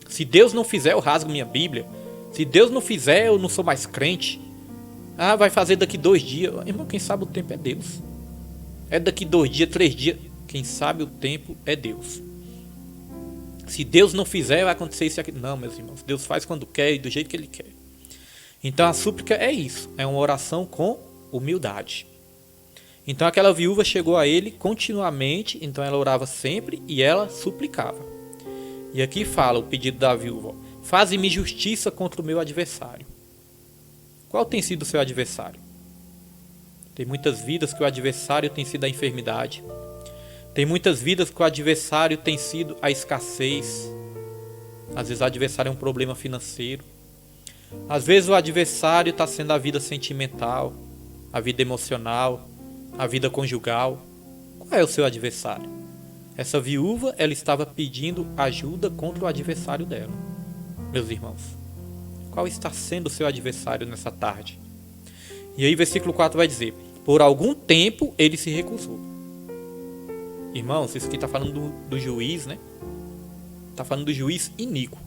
Se Deus não fizer, eu rasgo minha Bíblia. Se Deus não fizer, eu não sou mais crente. Ah, vai fazer daqui 2 dias. Irmão, quem sabe o tempo é Deus. É daqui 2 dias, 3 dias. Quem sabe o tempo é Deus. Se Deus não fizer, vai acontecer isso e aquilo. Não, meus irmãos. Deus faz quando quer e do jeito que Ele quer. Então a súplica é isso. É uma oração com humildade. Então aquela viúva chegou a ele continuamente. Então ela orava sempre e ela suplicava. E aqui fala o pedido da viúva. Faze-me justiça contra o meu adversário. Qual tem sido o seu adversário? Tem muitas vidas que o adversário tem sido a enfermidade. Tem muitas vidas que o adversário tem sido a escassez. Às vezes o adversário é um problema financeiro. Às vezes o adversário está sendo a vida sentimental, a vida emocional, a vida conjugal. Qual é o seu adversário? Essa viúva, ela estava pedindo ajuda contra o adversário dela. Meus irmãos, qual está sendo o seu adversário nessa tarde? E aí versículo 4 vai dizer: por algum tempo ele se recusou. Irmãos, isso aqui está falando do juiz, né? Está falando do juiz iníquo.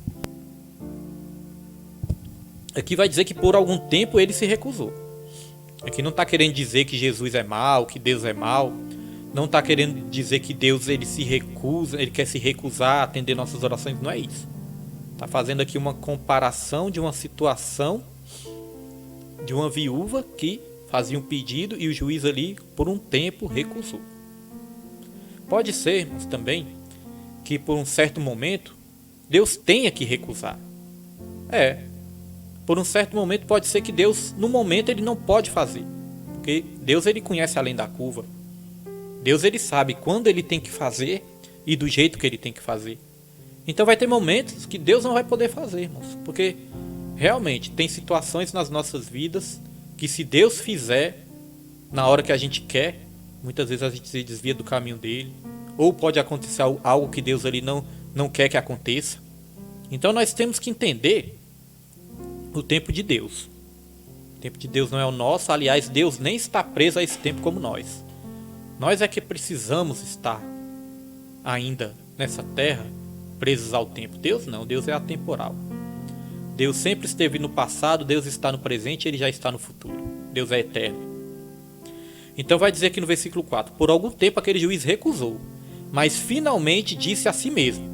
Aqui vai dizer que por algum tempo ele se recusou. Aqui não está querendo dizer que Jesus é mau, que Deus é mau. Não está querendo dizer que Deus ele se recusa, ele quer se recusar a atender nossas orações. Não é isso. Está fazendo aqui uma comparação de uma situação de uma viúva que fazia um pedido e o juiz ali por um tempo recusou. Pode ser, irmãos, também que por um certo momento Deus tenha que recusar. Por um certo momento pode ser que Deus, no momento, ele não pode fazer. Porque Deus, ele conhece além da curva. Deus, ele sabe quando ele tem que fazer e do jeito que ele tem que fazer. Então vai ter momentos que Deus não vai poder fazer, irmãos. Porque realmente tem situações nas nossas vidas que se Deus fizer na hora que a gente quer, muitas vezes a gente se desvia do caminho dele. Ou pode acontecer algo que Deus ali não quer que aconteça. Então nós temos que entender o tempo de Deus. O tempo de Deus não é o nosso. Aliás, Deus nem está preso a esse tempo como nós. Nós é que precisamos estar ainda nessa terra presos ao tempo. Deus não, Deus é atemporal. Deus sempre esteve no passado, Deus está no presente e Ele já está no futuro. Deus é eterno. Então vai dizer aqui no versículo 4: por algum tempo aquele juiz recusou, mas finalmente disse a si mesmo: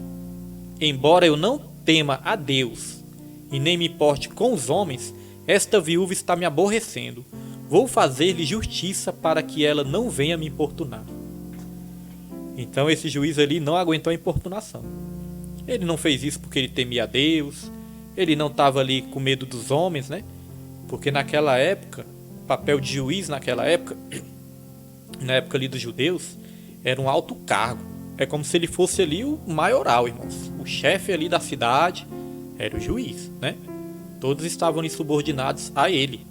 embora eu não tema a Deus e nem me importe com os homens, esta viúva está me aborrecendo. Vou fazer-lhe justiça para que ela não venha me importunar. Então esse juiz ali não aguentou a importunação. Ele não fez isso porque ele temia a Deus. Ele não estava ali com medo dos homens, né? Porque naquela época, o papel de juiz naquela época, na época ali dos judeus, era um alto cargo. É como se ele fosse ali o maioral, irmãos. O chefe ali da cidade era o juiz, né? Todos estavam ali subordinados a ele.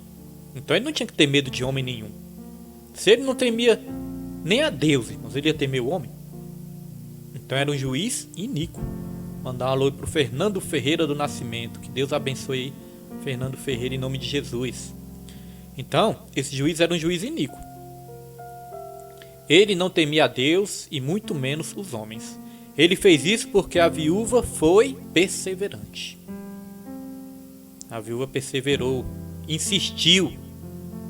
Então ele não tinha que ter medo de homem nenhum. Se ele não temia nem a Deus, irmãos, ele ia temer o homem. Então era um juiz iníquo. Mandar um alô para o Fernando Ferreira do Nascimento. Que Deus abençoe aí, Fernando Ferreira, em nome de Jesus. Então, esse juiz era um juiz iníquo. Ele não temia a Deus e muito menos os homens. Ele fez isso porque a viúva foi perseverante. A viúva perseverou, insistiu,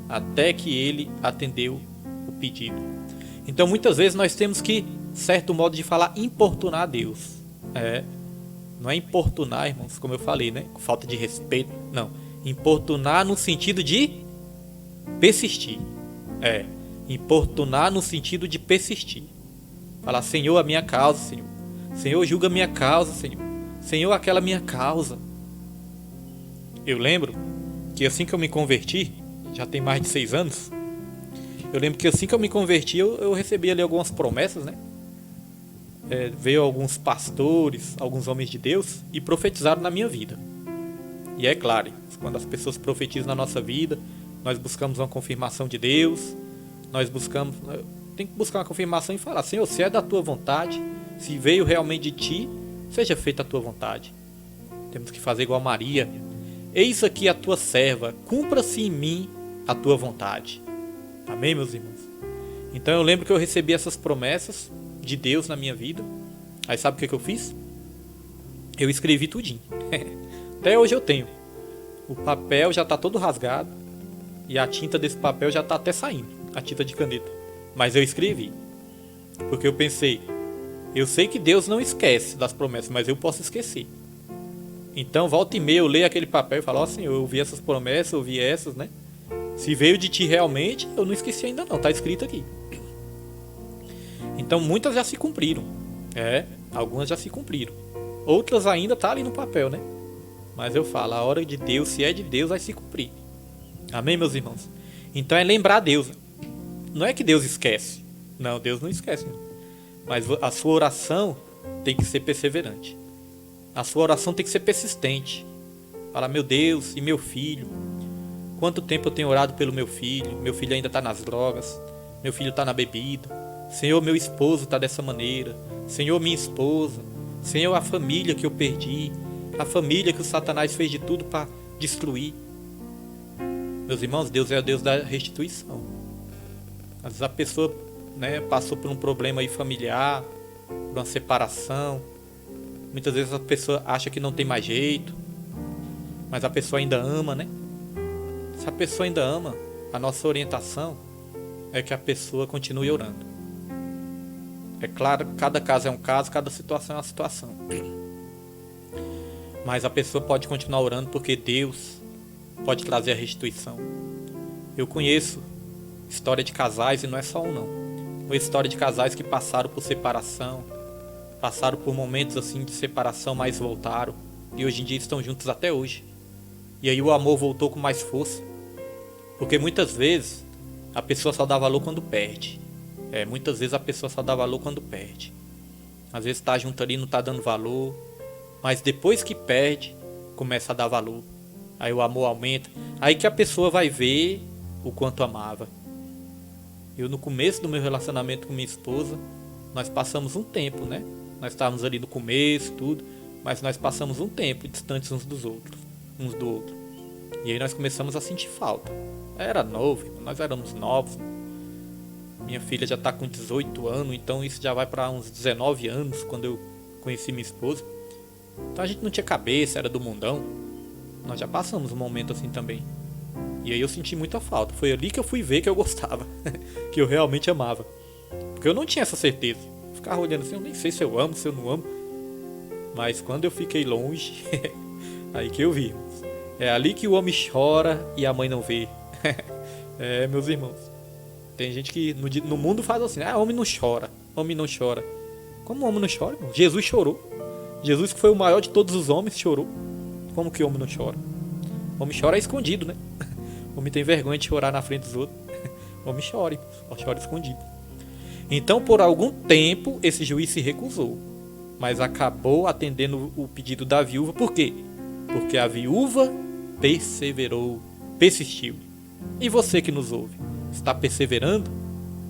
até que ele atendeu o pedido. Então muitas vezes nós temos que, certo modo de falar, importunar a Deus. Não é importunar, irmãos, como eu falei, né? Com falta de respeito. Não. Importunar no sentido de persistir. Importunar no sentido de persistir. Falar, Senhor, a minha causa, Senhor. Senhor, julga a minha causa, Senhor. Senhor, aquela minha causa. Eu lembro que assim que eu me converti, já tem mais de 6 anos, eu lembro que assim que eu me converti, eu recebi ali algumas promessas, né? Veio alguns pastores, alguns homens de Deus e profetizaram na minha vida. E é claro, quando as pessoas profetizam na nossa vida, nós buscamos uma confirmação de Deus, tem que buscar uma confirmação e falar, Senhor, se é da tua vontade, se veio realmente de ti, seja feita a tua vontade. Temos que fazer igual a Maria. Eis aqui a tua serva, cumpra-se em mim a tua vontade. Amém, meus irmãos? Então eu lembro que eu recebi essas promessas de Deus na minha vida. Aí sabe o que eu fiz? Eu escrevi tudinho. Até hoje eu tenho. O papel já está todo rasgado e a tinta desse papel já está até saindo, a tinta de caneta. Mas eu escrevi, porque eu pensei, eu sei que Deus não esquece das promessas, mas eu posso esquecer. Então volta e meia eu leio aquele papel e falo, ó Senhor, eu vi essas promessas, eu vi essas, né? Se veio de ti realmente, eu não esqueci ainda não, está escrito aqui. Então muitas já se cumpriram, algumas já se cumpriram. Outras ainda tá ali no papel, né? Mas eu falo, a hora de Deus, se é de Deus, vai se cumprir. Amém, meus irmãos? Então é lembrar Deus. Não é que Deus esquece. Não, Deus não esquece. Mas a sua oração tem que ser perseverante. A sua oração tem que ser persistente. Falar, meu Deus, e meu filho? Quanto tempo eu tenho orado pelo meu filho? Meu filho ainda está nas drogas. Meu filho está na bebida. Senhor, meu esposo está dessa maneira. Senhor, minha esposa. Senhor, a família que eu perdi. A família que o Satanás fez de tudo para destruir. Meus irmãos, Deus é o Deus da restituição. Às vezes a pessoa, passou por um problema aí familiar, por uma separação. Muitas vezes a pessoa acha que não tem mais jeito, mas a pessoa ainda ama, né? Se a pessoa ainda ama, a nossa orientação é que a pessoa continue orando. É claro, cada caso é um caso, cada situação é uma situação. Mas a pessoa pode continuar orando porque Deus pode trazer a restituição. Eu conheço história de casais, e não é só um não. Foi história de casais que passaram por separação, passaram por momentos assim de separação, mas voltaram. E hoje em dia estão juntos até hoje. E aí o amor voltou com mais força. Porque muitas vezes a pessoa só dá valor quando perde. Muitas vezes a pessoa só dá valor quando perde. Às vezes está junto ali e não está dando valor. Mas depois que perde, começa a dar valor. Aí o amor aumenta. Aí que a pessoa vai ver o quanto amava. Eu no começo do meu relacionamento com minha esposa, nós passamos um tempo, né? Nós estávamos ali no começo, tudo. Mas nós passamos um tempo distantes uns do outro. E aí nós começamos a sentir falta. Era novo, nós éramos novos. Minha filha já está com 18 anos, então isso já vai para uns 19 anos quando eu conheci minha esposa. Então a gente não tinha cabeça, era do mundão. Nós já passamos um momento assim também. E aí eu senti muita falta. Foi ali que eu fui ver que eu gostava, que eu realmente amava. Porque eu não tinha essa certeza. Eu ficava olhando assim, eu nem sei se eu amo, se eu não amo. Mas quando eu fiquei longe, aí que eu vi. É ali que o homem chora e a mãe não vê. Meus irmãos. Tem gente que no mundo faz assim, homem não chora, homem não chora. Como o homem não chora, irmão? Jesus chorou. Jesus, que foi o maior de todos os homens, chorou. Como que o homem não chora? O homem chora escondido, né? O homem tem vergonha de chorar na frente dos outros. O homem chora escondido. Então, por algum tempo, esse juiz se recusou. Mas acabou atendendo o pedido da viúva. Por quê? Porque a viúva perseverou, persistiu. E você que nos ouve, está perseverando?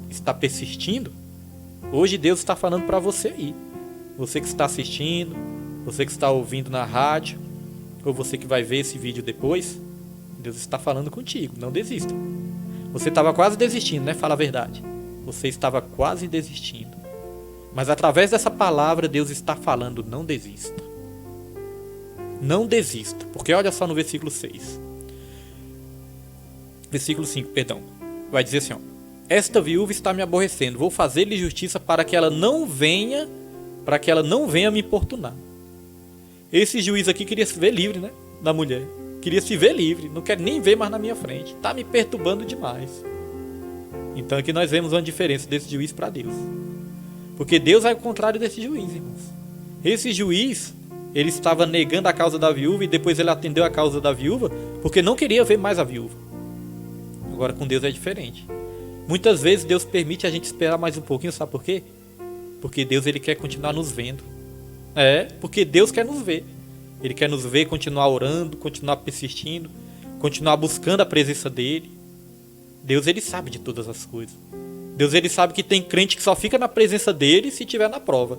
Está persistindo? Hoje Deus está falando para você aí. Você que está assistindo, você que está ouvindo na rádio, ou você que vai ver esse vídeo depois, Deus está falando contigo, não desista. Você estava quase desistindo, né? Fala a verdade. Você estava quase desistindo. Mas através dessa palavra, Deus está falando, não desista. Não desista. Porque olha só no versículo 6. Versículo 5, perdão. Vai dizer assim, esta viúva está me aborrecendo, vou fazer-lhe justiça para que ela não venha me importunar. Esse juiz aqui queria se ver livre, né, da mulher. Queria se ver livre, não quero nem ver mais na minha frente. Está me perturbando demais. Então aqui nós vemos uma diferença desse juiz para Deus. Porque Deus é o contrário desse juiz, irmãos. Esse juiz, ele estava negando a causa da viúva e depois ele atendeu a causa da viúva porque não queria ver mais a viúva. Agora com Deus é diferente. Muitas vezes Deus permite a gente esperar mais um pouquinho, sabe por quê? Porque Deus, ele quer continuar nos vendo. Porque Deus quer nos ver. Ele quer nos ver, continuar orando, continuar persistindo, continuar buscando a presença dele. Deus, ele sabe de todas as coisas. Deus, ele sabe que tem crente que só fica na presença dele se estiver na prova.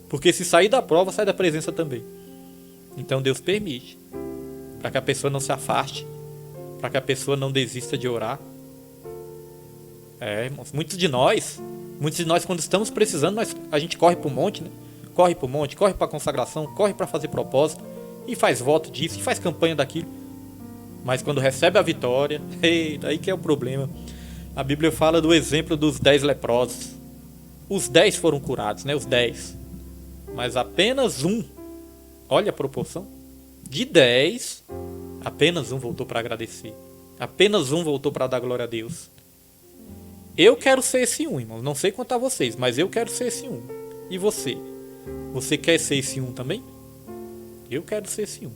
Porque se sair da prova, sai da presença também. Então Deus permite. Para que a pessoa não se afaste. Para que a pessoa não desista de orar. Irmãos, muitos de nós quando estamos precisando, a gente corre para o monte, né? Corre para o monte, corre para a consagração, corre para fazer propósito, e faz voto disso, e faz campanha daquilo. Mas quando recebe a vitória, aí que é o problema. A Bíblia fala do exemplo dos 10 leprosos. Os 10 foram curados, né? Os 10. Mas apenas um, olha a proporção, de 10, apenas um voltou para agradecer. Apenas um voltou para dar glória a Deus. Eu quero ser esse um, irmãos. Não sei quanto a vocês, mas eu quero ser esse um. E você? Você quer ser esse um também? Eu quero ser esse um.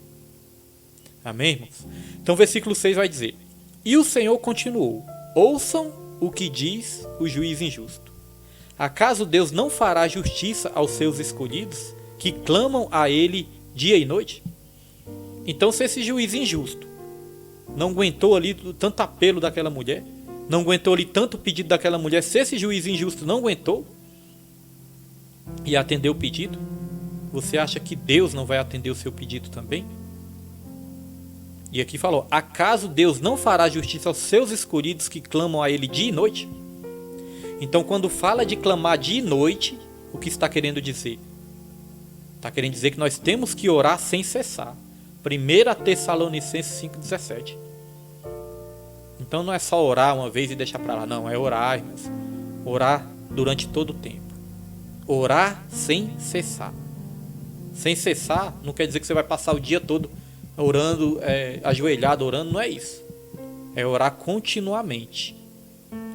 Amém, irmãos? Então o versículo 6 vai dizer: E o Senhor continuou: Ouçam o que diz o juiz injusto. Acaso Deus não fará justiça aos seus escolhidos, que clamam a Ele dia e noite? Então, se esse juiz injusto não aguentou ali tanto apelo daquela mulher, não aguentou ali tanto pedido daquela mulher, se esse juiz injusto não aguentou e atendeu o pedido, você acha que Deus não vai atender o seu pedido também? E aqui falou: acaso Deus não fará justiça aos seus escolhidos que clamam a Ele dia e noite? Então, quando fala de clamar dia e noite, o que está querendo dizer? Está querendo dizer que nós temos que orar sem cessar. 1 Tessalonicenses 5,17. Então não é só orar uma vez e deixar para lá, não, é orar, irmãos. Orar durante todo o tempo. Orar sem cessar. Sem cessar não quer dizer que você vai passar o dia todo orando, ajoelhado, orando, não é isso. É orar continuamente.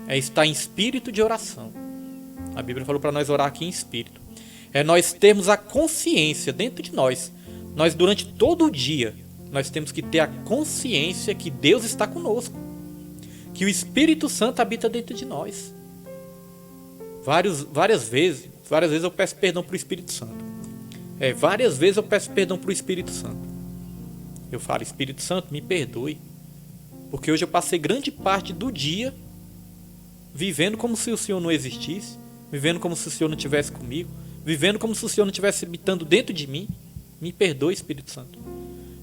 É estar em espírito de oração. A Bíblia falou para nós orar aqui em espírito. É nós termos a consciência dentro de nós. Nós durante todo o dia, nós temos que ter a consciência que Deus está conosco. Que o Espírito Santo habita dentro de nós. Várias vezes eu peço perdão para o Espírito Santo. Várias vezes eu peço perdão para o Espírito Santo. Eu falo: Espírito Santo, me perdoe. Porque hoje eu passei grande parte do dia vivendo como se o Senhor não existisse, vivendo como se o Senhor não estivesse comigo, vivendo como se o Senhor não estivesse habitando dentro de mim. Me perdoe, Espírito Santo.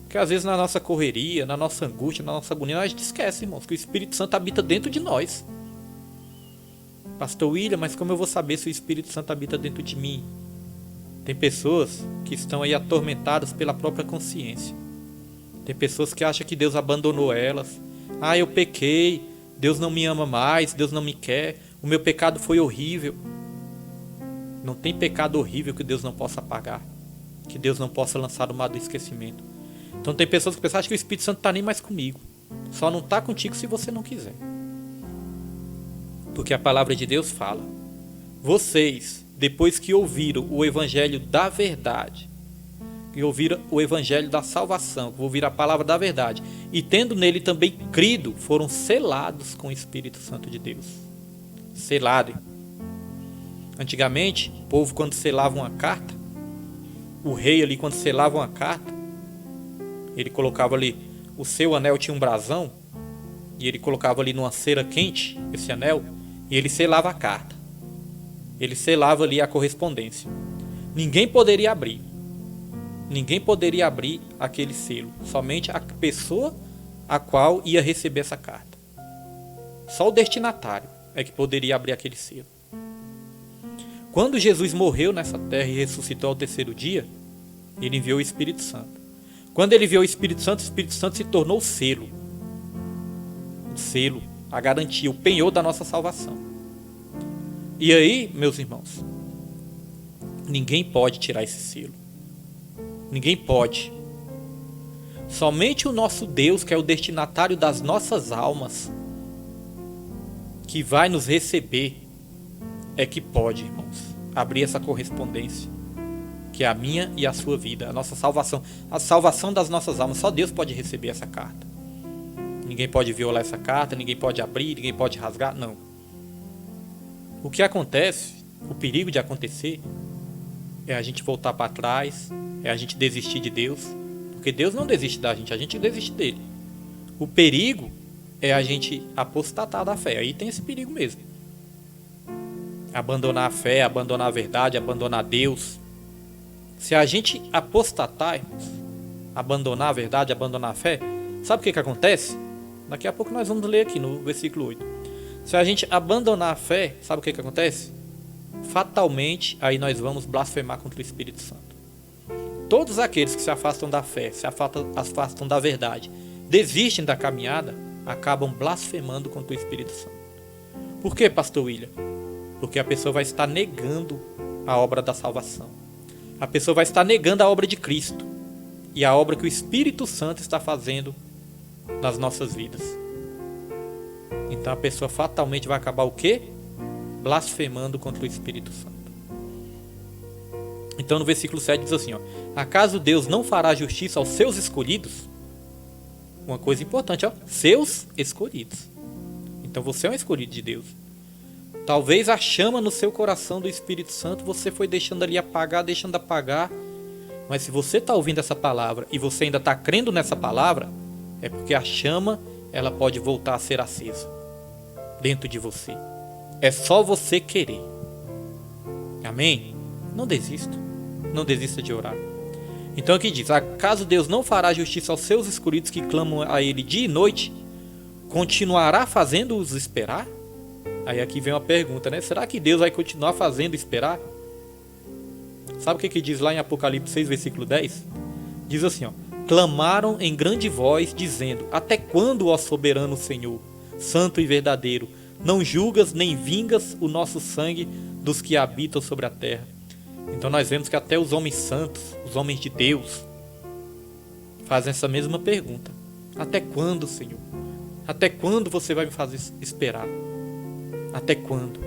Porque às vezes na nossa correria, na nossa angústia, na nossa agonia, a gente esquece, irmãos, que o Espírito Santo habita dentro de nós. Pastor William, mas como eu vou saber se o Espírito Santo habita dentro de mim? Tem pessoas que estão aí atormentadas pela própria consciência. Tem pessoas que acham que Deus abandonou elas. Eu pequei, Deus não me ama mais, Deus não me quer, o meu pecado foi horrível. Não tem pecado horrível que Deus não possa apagar, que Deus não possa lançar no mar do esquecimento. Então tem pessoas que pensam que o Espírito Santo está nem mais comigo. Só não está contigo se você não quiser. Porque a palavra de Deus fala: vocês, depois que ouviram o evangelho da verdade, que ouviram o evangelho da salvação, que ouviram a palavra da verdade, e tendo nele também crido, foram selados com o Espírito Santo de Deus. Selado. Antigamente, o povo, quando selava uma carta, o rei ali, quando selava uma carta, ele colocava ali, o seu anel tinha um brasão, e ele colocava ali numa cera quente, esse anel, e ele selava a carta. Ele selava ali a correspondência. Ninguém poderia abrir. Ninguém poderia abrir aquele selo. Somente a pessoa a qual ia receber essa carta. Só o destinatário é que poderia abrir aquele selo. Quando Jesus morreu nessa terra e ressuscitou ao terceiro dia, ele enviou o Espírito Santo. Quando ele enviou o Espírito Santo se tornou o selo. O selo, a garantia, o penhor da nossa salvação. E aí, meus irmãos, ninguém pode tirar esse selo. Ninguém pode. Somente o nosso Deus, que é o destinatário das nossas almas, que vai nos receber, é que pode, irmãos, abrir essa correspondência, que é a minha e a sua vida, a nossa salvação, a salvação das nossas almas. Só Deus pode receber essa carta. Ninguém pode violar essa carta, ninguém pode abrir, ninguém pode rasgar, não. O que acontece, o perigo de acontecer, é a gente voltar para trás, é a gente desistir de Deus, porque Deus não desiste da gente, a gente desiste dele. O perigo é a gente apostatar da fé, aí tem esse perigo mesmo. Abandonar a fé, abandonar a verdade, abandonar Deus. Se a gente apostatar, abandonar a verdade, abandonar a fé, sabe o que acontece? Daqui a pouco nós vamos ler aqui no versículo 8. Se a gente abandonar a fé, sabe o que acontece? Fatalmente, aí nós vamos blasfemar contra o Espírito Santo. Todos aqueles que se afastam da fé, se afastam da verdade, desistem da caminhada, acabam blasfemando contra o Espírito Santo. Por quê, pastor William? Porque a pessoa vai estar negando a obra da salvação. A pessoa vai estar negando a obra de Cristo e a obra que o Espírito Santo está fazendo nas nossas vidas. Então a pessoa fatalmente vai acabar o quê? Blasfemando contra o Espírito Santo. Então no versículo 7 diz assim, ó: acaso Deus não fará justiça aos seus escolhidos? Uma coisa importante, ó, seus escolhidos. Então você é um escolhido de Deus. Talvez a chama no seu coração do Espírito Santo você foi deixando ali apagar, deixando apagar. Mas se você está ouvindo essa palavra e você ainda está crendo nessa palavra, é porque a chama ela pode voltar a ser acesa dentro de você. É só você querer. Amém? Não desista. Não desista de orar. Então aqui diz: acaso Deus não fará justiça aos seus escolhidos que clamam a Ele dia e noite? Continuará fazendo-os esperar? Aí aqui vem uma pergunta, né? Será que Deus vai continuar fazendo esperar? Sabe o que diz lá em Apocalipse 6, versículo 10? Diz assim, ó: clamaram em grande voz, dizendo: até quando, ó soberano Senhor, santo e verdadeiro, não julgas nem vingas o nosso sangue dos que habitam sobre a terra? Então nós vemos que até os homens santos, os homens de Deus, fazem essa mesma pergunta: até quando, Senhor? Até quando você vai me fazer esperar? Até quando?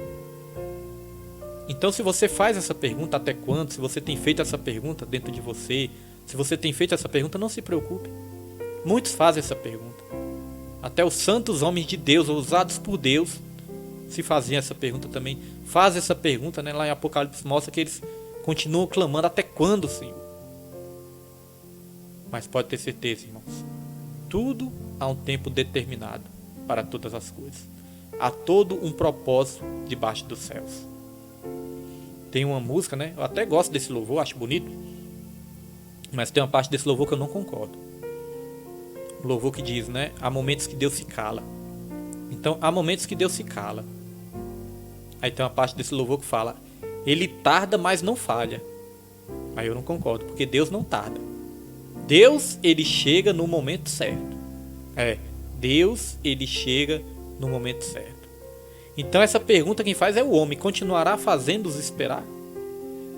Então, se você faz essa pergunta, até quando? Se você tem feito essa pergunta dentro de você, se você tem feito essa pergunta, não se preocupe. Muitos fazem essa pergunta. Até os santos homens de Deus, usados por Deus, se faziam essa pergunta também. Fazem essa pergunta, né? Lá em Apocalipse mostra que eles continuam clamando: até quando, Senhor? Mas pode ter certeza, irmãos, tudo há um tempo determinado para todas as coisas. Há todo um propósito debaixo dos céus. Tem uma música, né? Eu até gosto desse louvor, acho bonito, mas tem uma parte desse louvor que eu não concordo. O louvor que diz, né? Há momentos que Deus se cala. Então, há momentos que Deus se cala. Aí tem uma parte desse louvor que fala: Ele tarda, mas não falha. Aí eu não concordo, porque Deus não tarda. Deus, Ele chega no momento certo. Deus, Ele chega no momento certo. Então essa pergunta quem faz é o homem: continuará fazendo-os esperar?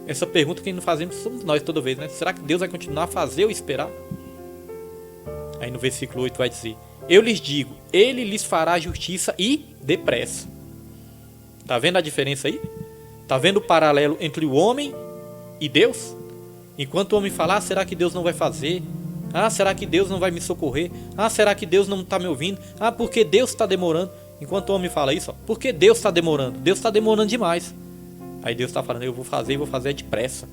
Essa pergunta quem não fazemos somos nós toda vez, né? Será que Deus vai continuar a fazer eu esperar? Aí no versículo 8 vai dizer: eu lhes digo, Ele lhes fará justiça e depressa. Tá vendo a diferença aí? Tá vendo o paralelo entre o homem e Deus? Enquanto o homem falar: será que Deus não vai fazer? Será que Deus não vai me socorrer? Será que Deus não está me ouvindo? Porque Deus está demorando. Enquanto o homem fala isso, porque Deus está demorando? Deus está demorando demais. Aí Deus está falando: eu vou fazer depressa.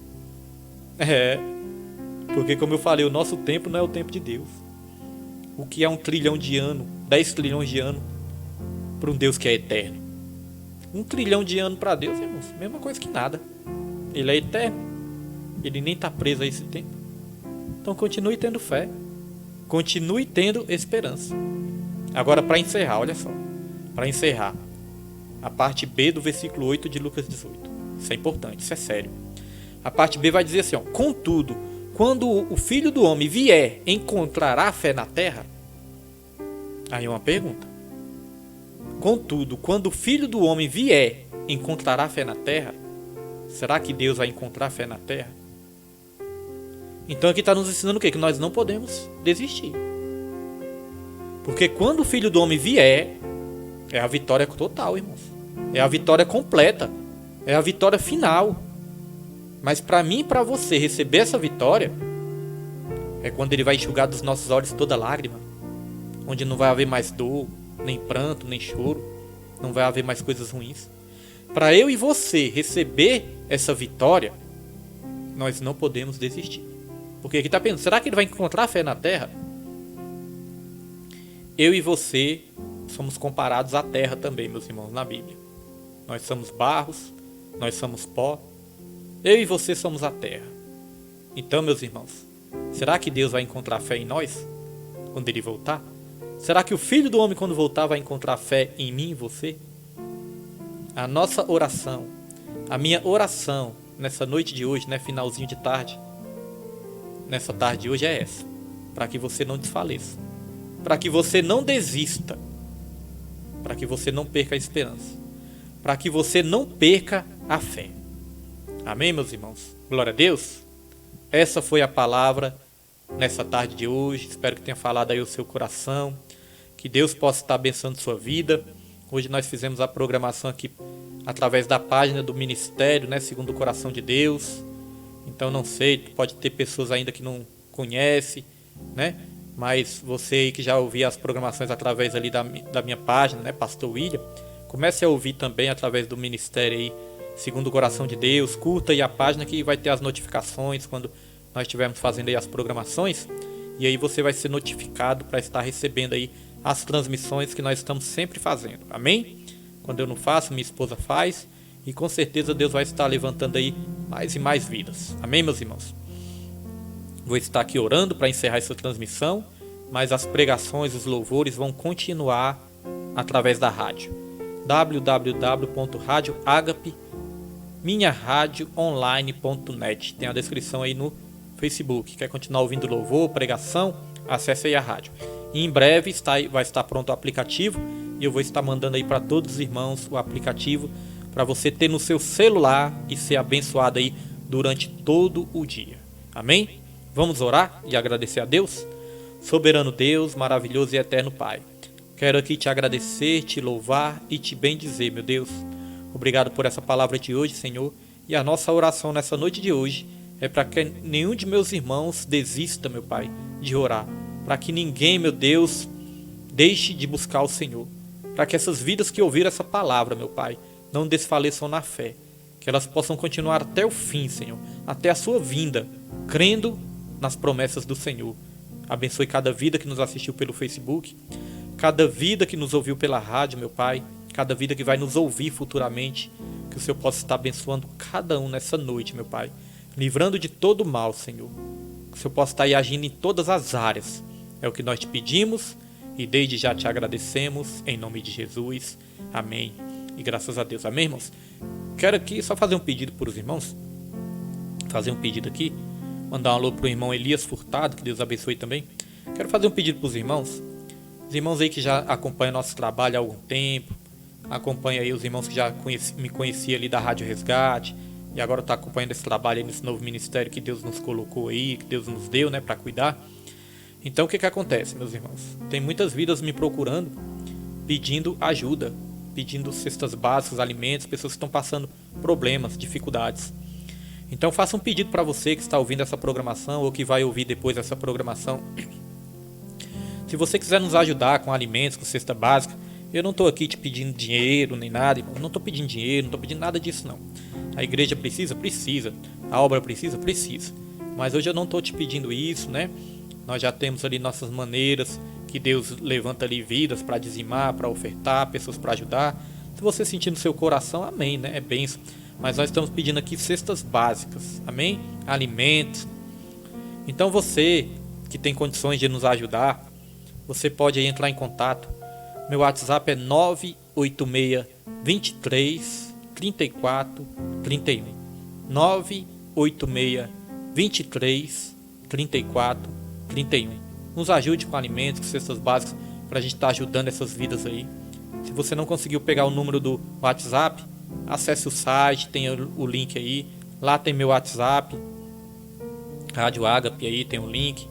Porque como eu falei, o nosso tempo não é o tempo de Deus. O que é 1 trilhão de anos, 10 trilhões de anos para um Deus que é eterno? 1 trilhão de anos para Deus, irmãos, mesma coisa que nada. Ele é eterno. Ele nem está preso a esse tempo. Então continue tendo fé. Continue tendo esperança. Agora, para encerrar, olha só. Para encerrar, a parte B do versículo 8 de Lucas 18. Isso é importante, isso é sério. A parte B vai dizer assim, ó: contudo, quando o Filho do Homem vier, encontrará fé na terra? Aí uma pergunta. Contudo, quando o Filho do Homem vier, encontrará fé na terra? Será que Deus vai encontrar fé na terra? Então aqui está nos ensinando o quê? Que nós não podemos desistir. Porque quando o Filho do Homem vier, é a vitória total, irmãos. É a vitória completa. É a vitória final. Mas para mim e para você receber essa vitória, é quando Ele vai enxugar dos nossos olhos toda lágrima. Onde não vai haver mais dor, nem pranto, nem choro. Não vai haver mais coisas ruins. Para eu e você receber essa vitória, nós não podemos desistir. Porque aqui está pensando, será que Ele vai encontrar fé na terra? Eu e você somos comparados à terra também, meus irmãos, na Bíblia. Nós somos barros, nós somos pó. Eu e você somos a terra. Então, meus irmãos, será que Deus vai encontrar fé em nós quando Ele voltar? Será que o Filho do Homem, quando voltar, vai encontrar fé em mim e você? A nossa oração, a minha oração nessa noite de hoje, né, finalzinho de tarde, nessa tarde de hoje é essa. Para que você não desfaleça. Para que você não desista. Para que você não perca a esperança. Para que você não perca a fé. Amém, meus irmãos? Glória a Deus. Essa foi a palavra nessa tarde de hoje. Espero que tenha falado aí o seu coração. Que Deus possa estar abençoando sua vida. Hoje nós fizemos a programação aqui através da página do ministério, né, segundo o coração de Deus. Então não sei, pode ter pessoas ainda que não conhecem, né? Mas você aí que já ouvia as programações através ali da minha página, né, Pastor William, comece a ouvir também através do ministério aí, segundo o coração de Deus. Curta aí a página que vai ter as notificações quando nós estivermos fazendo aí as programações. E aí você vai ser notificado para estar recebendo aí as transmissões que nós estamos sempre fazendo. Amém? Quando eu não faço, minha esposa faz. E com certeza Deus vai estar levantando aí mais e mais vidas. Amém, meus irmãos? Vou estar aqui orando para encerrar essa transmissão, mas as pregações, os louvores vão continuar através da rádio. www.radioagape.minharadioonline.net. Tem a descrição aí no Facebook. Quer continuar ouvindo louvor, pregação? Acesse aí a rádio. E em breve vai estar pronto o aplicativo e eu vou estar mandando aí para todos os irmãos o aplicativo para você ter no seu celular e ser abençoado aí durante todo o dia. Amém? Vamos orar e agradecer a Deus? Soberano Deus, maravilhoso e eterno Pai. Quero aqui te agradecer, te louvar e te bendizer, meu Deus. Obrigado por essa palavra de hoje, Senhor. E a nossa oração nessa noite de hoje é para que nenhum de meus irmãos desista, meu Pai, de orar. Para que ninguém, meu Deus, deixe de buscar o Senhor. Para que essas vidas que ouviram essa palavra, meu Pai, não desfaleçam na fé. Que elas possam continuar até o fim, Senhor. Até a sua vinda, crendo nas promessas do Senhor. Abençoe cada vida que nos assistiu pelo Facebook. Cada vida que nos ouviu pela rádio, meu Pai. Cada vida que vai nos ouvir futuramente. Que o Senhor possa estar abençoando cada um nessa noite, meu Pai. Livrando de todo mal, Senhor. Que o Senhor possa estar aí agindo em todas as áreas. É o que nós te pedimos e desde já te agradecemos. Em nome de Jesus. Amém. E graças a Deus. Amém, irmãos? Quero aqui só fazer um pedido para os irmãos. Fazer um pedido aqui. Mandar um alô para o irmão Elias Furtado. Que Deus abençoe também. Quero fazer um pedido para os irmãos. Os irmãos aí que já acompanham nosso trabalho há algum tempo. Acompanha aí os irmãos que já me conheciam ali da Rádio Resgate. E agora está acompanhando esse trabalho aí nesse novo ministério que Deus nos colocou aí. Que Deus nos deu, né, para cuidar. Então o que acontece, meus irmãos? Tem muitas vidas me procurando, pedindo ajuda. Pedindo cestas básicas, alimentos. Pessoas que estão passando problemas, dificuldades. Então faça um pedido para você que está ouvindo essa programação ou que vai ouvir depois essa programação. Se você quiser nos ajudar com alimentos, com cesta básica, eu não estou aqui te pedindo dinheiro nem nada, irmão. Não estou pedindo dinheiro, não estou pedindo nada disso não. A igreja precisa? Precisa. A obra precisa? Precisa. Mas hoje eu não estou te pedindo isso, né? Nós já temos ali nossas maneiras, que Deus levanta ali vidas para dizimar, para ofertar, pessoas para ajudar. Se você sentir no seu coração, amém, né? É bênção. Mas nós estamos pedindo aqui cestas básicas, amém? Alimentos. Então você que tem condições de nos ajudar, você pode aí entrar em contato. Meu WhatsApp é 986 23 34 31. 986 23 34 31. Nos ajude com alimentos, com cestas básicas, para a gente estar ajudando essas vidas aí. Se você não conseguiu pegar o número do WhatsApp, acesse o site, tem o link aí. Lá tem meu WhatsApp. Rádio Ágape aí, tem um link.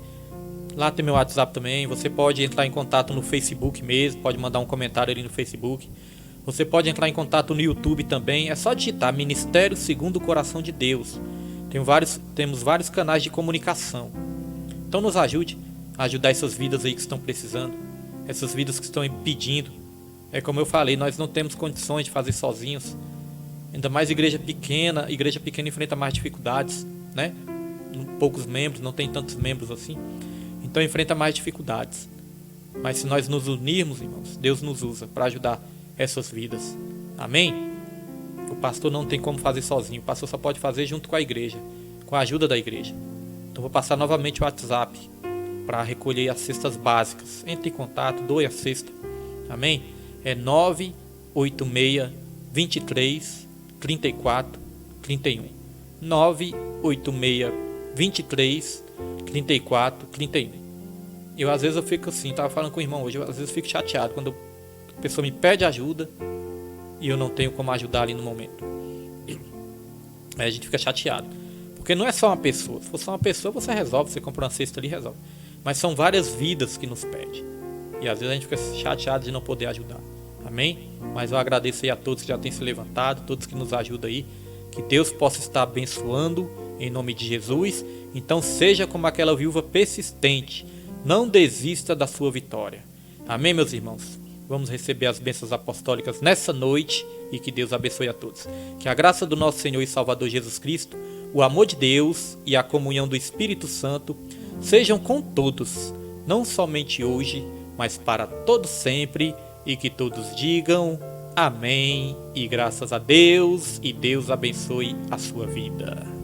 Lá tem meu WhatsApp também. Você pode entrar em contato no Facebook mesmo, pode mandar um comentário ali no Facebook. Você pode entrar em contato no YouTube também. É só digitar Ministério Segundo o Coração de Deus. Temos vários canais de comunicação. Então nos ajude a ajudar essas vidas aí que estão precisando, essas vidas que estão pedindo. É como eu falei, nós não temos condições de fazer sozinhos. Ainda mais igreja pequena enfrenta mais dificuldades, né? Poucos membros, não tem tantos membros assim. Então enfrenta mais dificuldades. Mas se nós nos unirmos, irmãos, Deus nos usa para ajudar essas vidas. Amém? O pastor não tem como fazer sozinho. O pastor só pode fazer junto com a igreja, com a ajuda da igreja. Então vou passar novamente o WhatsApp para recolher as cestas básicas. Entre em contato, doe a cesta. Amém? É 986 23 34 31. 986 23 34 31. Eu às vezes eu fico assim, tava falando com o irmão hoje, eu às vezes fico chateado quando a pessoa me pede ajuda e eu não tenho como ajudar ali no momento. Aí a gente fica chateado. Porque não é só uma pessoa. Se for só uma pessoa, você resolve, você compra uma cesta ali e resolve. Mas são várias vidas que nos pedem. E às vezes a gente fica chateado de não poder ajudar. Amém? Mas eu agradeço aí a todos que já têm se levantado, todos que nos ajudam aí. Que Deus possa estar abençoando em nome de Jesus. Então seja como aquela viúva persistente. Não desista da sua vitória. Amém, meus irmãos? Vamos receber as bênçãos apostólicas nessa noite e que Deus abençoe a todos. Que a graça do nosso Senhor e Salvador Jesus Cristo, o amor de Deus e a comunhão do Espírito Santo sejam com todos, não somente hoje, mas para todos sempre, e que todos digam amém e graças a Deus, e Deus abençoe a sua vida.